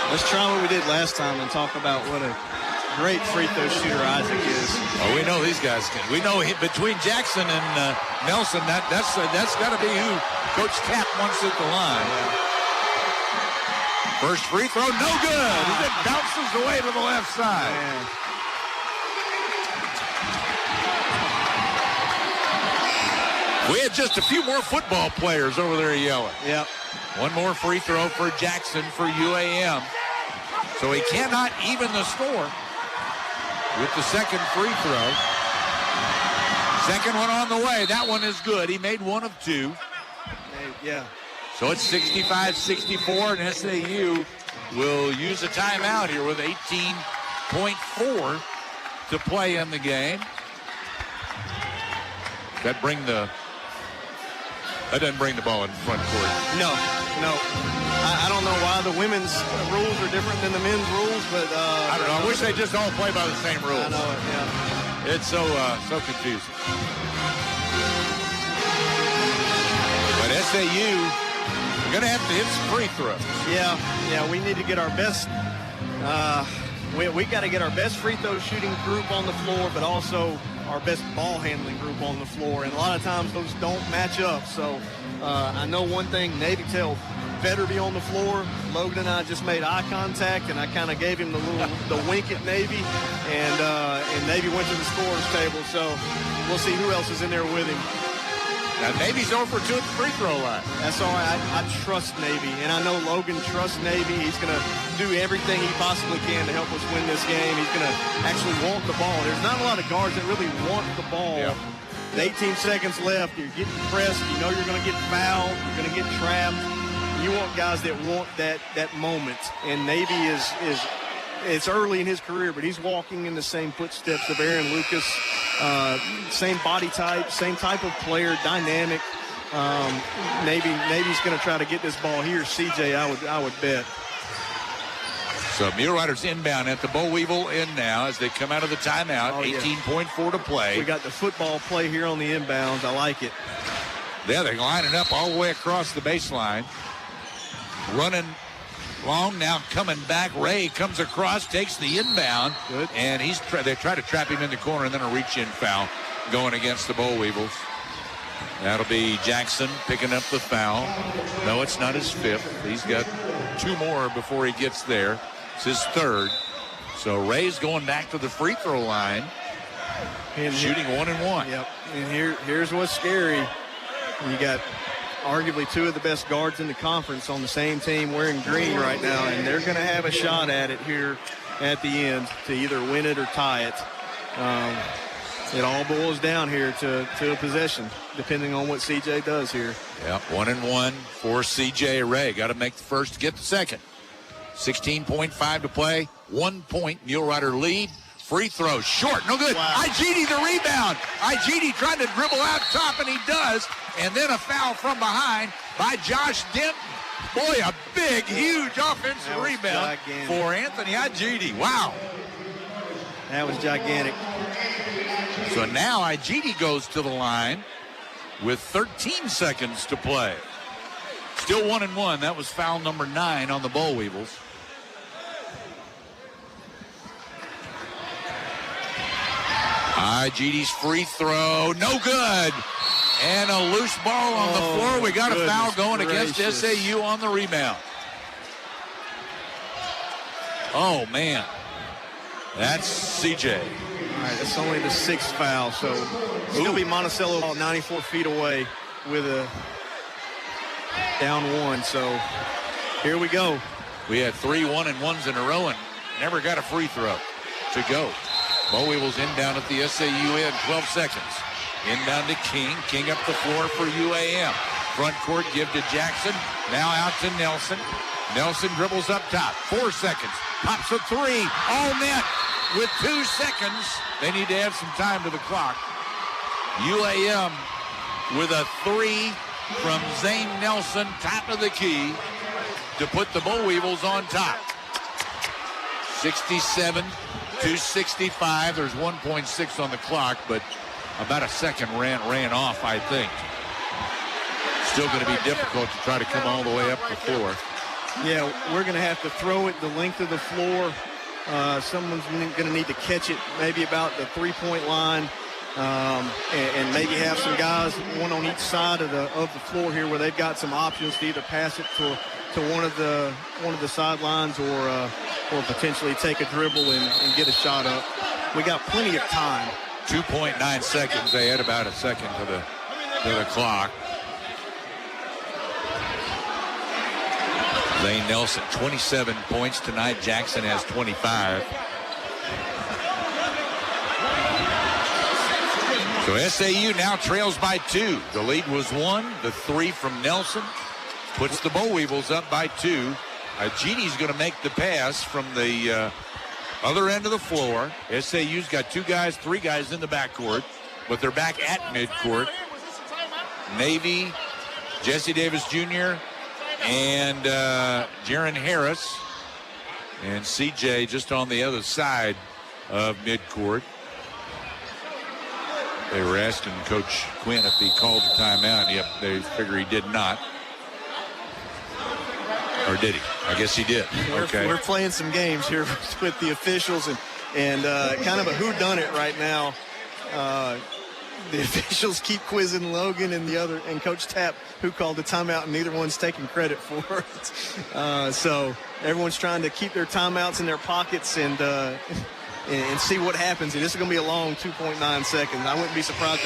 [SPEAKER 3] Let's try what we did last time and talk about what a great free throw shooter Isaac is.
[SPEAKER 2] Oh, we know these guys can. We know between Jackson and Nelson, that's got to be who Coach Tapp wants at the line. First free throw, no good. It bounces away to the left side. We had just a few more football players over there yelling.
[SPEAKER 3] Yep.
[SPEAKER 2] One more free throw for Jackson for UAM. So he cannot even the score with the second free throw. Second one on the way. That one is good. He made one of two.
[SPEAKER 3] Yeah.
[SPEAKER 2] So it's 65-64, and SAU will use a timeout here with 18.4 to play in the game. That doesn't bring the ball in front court.
[SPEAKER 3] No. I don't know why the women's rules are different than the men's rules, but
[SPEAKER 2] I don't know. I wish they just all play by the same rules.
[SPEAKER 3] I know it, yeah.
[SPEAKER 2] It's so confusing. But SAU, we're going to have to hit some free throws.
[SPEAKER 3] Yeah, we need to get our best. We got to get our best free throw shooting group on the floor, but also our best ball handling group on the floor. And a lot of times those don't match up. So I know one thing, Navy Tell better be on the floor. Logan and I just made eye contact, and I kind of gave him the wink at Navy, and Navy went to the scorer's table. So we'll see who else is in there with him.
[SPEAKER 2] Now, Navy's over 2 at the free throw line.
[SPEAKER 3] That's all right. I trust Navy, and I know Logan trusts Navy. He's going to do everything he possibly can to help us win this game. He's going to actually want the ball. There's not a lot of guards that really want the ball.
[SPEAKER 2] Yeah.
[SPEAKER 3] With 18 seconds left, you're getting pressed. You know you're going to get fouled. You're going to get trapped. You want guys that want that moment, and Navy is it's early in his career, but he's walking in the same footsteps of Aaron Lucas. Same body type, same type of player, dynamic. Navy's going to try to get this ball here. CJ, I would bet.
[SPEAKER 2] So Muleriders inbound at the Boll Weevil end now as they come out of the timeout. 18.4 to play.
[SPEAKER 3] We got the football play here on the inbounds. I like it.
[SPEAKER 2] Yeah, they're lining up all the way across the baseline. Running long, now coming back. Ray comes across, takes the inbound.
[SPEAKER 3] Good.
[SPEAKER 2] And they try to trap him in the corner, and then a reach-in foul going against the Boll Weevils. That'll be Jackson picking up the foul. No, it's not his fifth. He's got 2 more before he gets there. It's his third. So Ray's going back to the free throw line, and shooting 1 and 1.
[SPEAKER 3] Yep. And here's what's scary. You got arguably 2 of the best guards in the conference on the same team wearing green right now, and they're going to have a shot at it here at the end to either win it or tie it. It all boils down here to a possession, depending on what CJ does here.
[SPEAKER 2] Yeah, 1 and 1 for CJ Ray. Got to make the first to get the second. 16.5 to play. 1 point Mulerider lead. Free throw short, no good.
[SPEAKER 3] Wow.
[SPEAKER 2] Igidi the rebound. Igidi trying to dribble out top, and he does. And then a foul from behind by Josh Denton. Boy, a big, huge offensive rebound for Anthony Igidi. Wow.
[SPEAKER 3] That was gigantic.
[SPEAKER 2] So now Igidi goes to the line with 13 seconds to play. Still 1 and 1. That was foul number 9 on the Boll Weevils. Igidi's free throw, no good. And a loose ball on the floor. We got a foul going against SAU on the rebound. Oh, man. That's CJ.
[SPEAKER 3] All right, that's only the 6th foul, so still be Monticello about 94 feet away with a down 1. So here we go.
[SPEAKER 2] We had 3 1-and-1s in a row and never got a free throw to go. Boll Weevils inbound at the SAU end, 12 seconds. Inbound to King. King up the floor for UAM. Front court give to Jackson. Now out to Nelson. Nelson dribbles up top. 4 seconds. Pops a 3. All net with 2 seconds. They need to add some time to the clock. UAM with a 3 from Zane Nelson, top of the key, to put the Boll Weevils on top. 67-65. There's 1.6 on the clock, but about a second ran off, I think. Still going to be difficult to try to come all the way up the floor.
[SPEAKER 3] Yeah, we're going to have to throw it the length of the floor. Someone's going to need to catch it maybe about the 3-point line, and maybe have some guys, one on each side of the floor here, where they've got some options to either pass it to one of the sidelines or potentially take a dribble and get a shot up. We got plenty of time.
[SPEAKER 2] 2.9 seconds. They had about a second to to the clock. Zane Nelson, 27 points tonight. Jackson has 25. So SAU now trails by 2. The lead was 1. The 3 from Nelson puts the Boll Weevils up by 2. Gini's going to make the pass from the other end of the floor. SAU's got 3 guys in the backcourt, but they're back at midcourt. Navy, Jesse Davis Jr., and Jaron Harris, and CJ just on the other side of midcourt. They were asking Coach Quinn if he called a timeout. Yep, they figure he did not. Or did he? I guess he did. Okay.
[SPEAKER 3] We're playing some games here with the officials and kind of a whodunit right now. The officials keep quizzing Logan and Coach Tapp, who called the timeout, and neither one's taking credit for it. So everyone's trying to keep their timeouts in their pockets and see what happens. And this is going to be a long 2.9 seconds. I wouldn't be surprised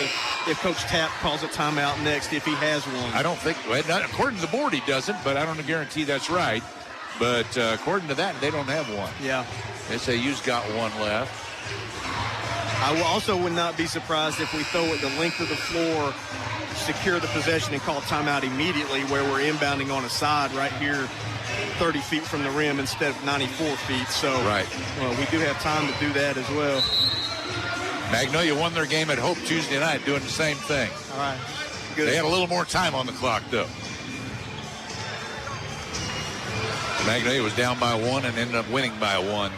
[SPEAKER 3] if Coach Tapp calls a timeout next if he has one.
[SPEAKER 2] I don't think, according to the board, he doesn't, but I don't guarantee that's right. But according to that, they don't have one.
[SPEAKER 3] Yeah.
[SPEAKER 2] SAU's got one left.
[SPEAKER 3] I also would not be surprised if we throw it the length of the floor, secure the possession, and call timeout immediately, where we're inbounding on a side right here 30 feet from the rim instead of 94 feet. So
[SPEAKER 2] right.
[SPEAKER 3] We do have time to do that as well.
[SPEAKER 2] Magnolia won their game at Hope Tuesday night doing the same thing.
[SPEAKER 3] All right. Good.
[SPEAKER 2] They had a little more time on the clock, though. Magnolia was down by 1 and ended up winning by 1.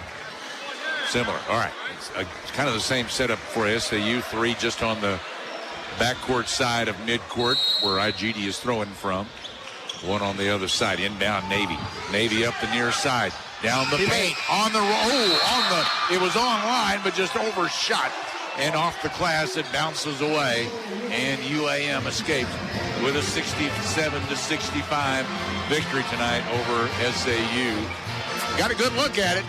[SPEAKER 2] Similar. All right. It's kind of the same setup for SAU. 3 just on the backcourt side of midcourt where IGD is throwing from. 1 on the other side. Inbound Navy. Navy up the near side. Down the paint. It was online, but just overshot. And off the glass, it bounces away. And UAM escapes with a 67-65 victory tonight over SAU. Got a good look at it.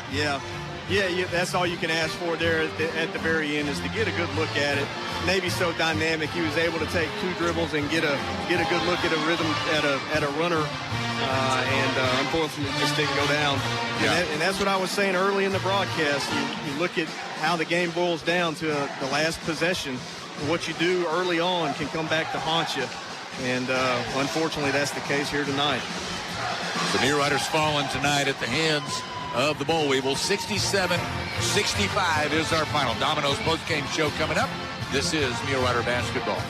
[SPEAKER 3] Yeah, that's all you can ask for there at the very end, is to get a good look at it. Navy's so dynamic. He was able to take 2 dribbles and get a good look at a rhythm at a runner, and unfortunately it just didn't go down.
[SPEAKER 2] Yeah.
[SPEAKER 3] And that's what I was saying early in the broadcast. You look at how the game boils down to the last possession. What you do early on can come back to haunt you, and unfortunately that's the case here tonight.
[SPEAKER 2] The Muleriders falling tonight at the hands of the Boll Weevils. 67-65 is our final. Domino's postgame show coming up. This is Mulerider Basketball.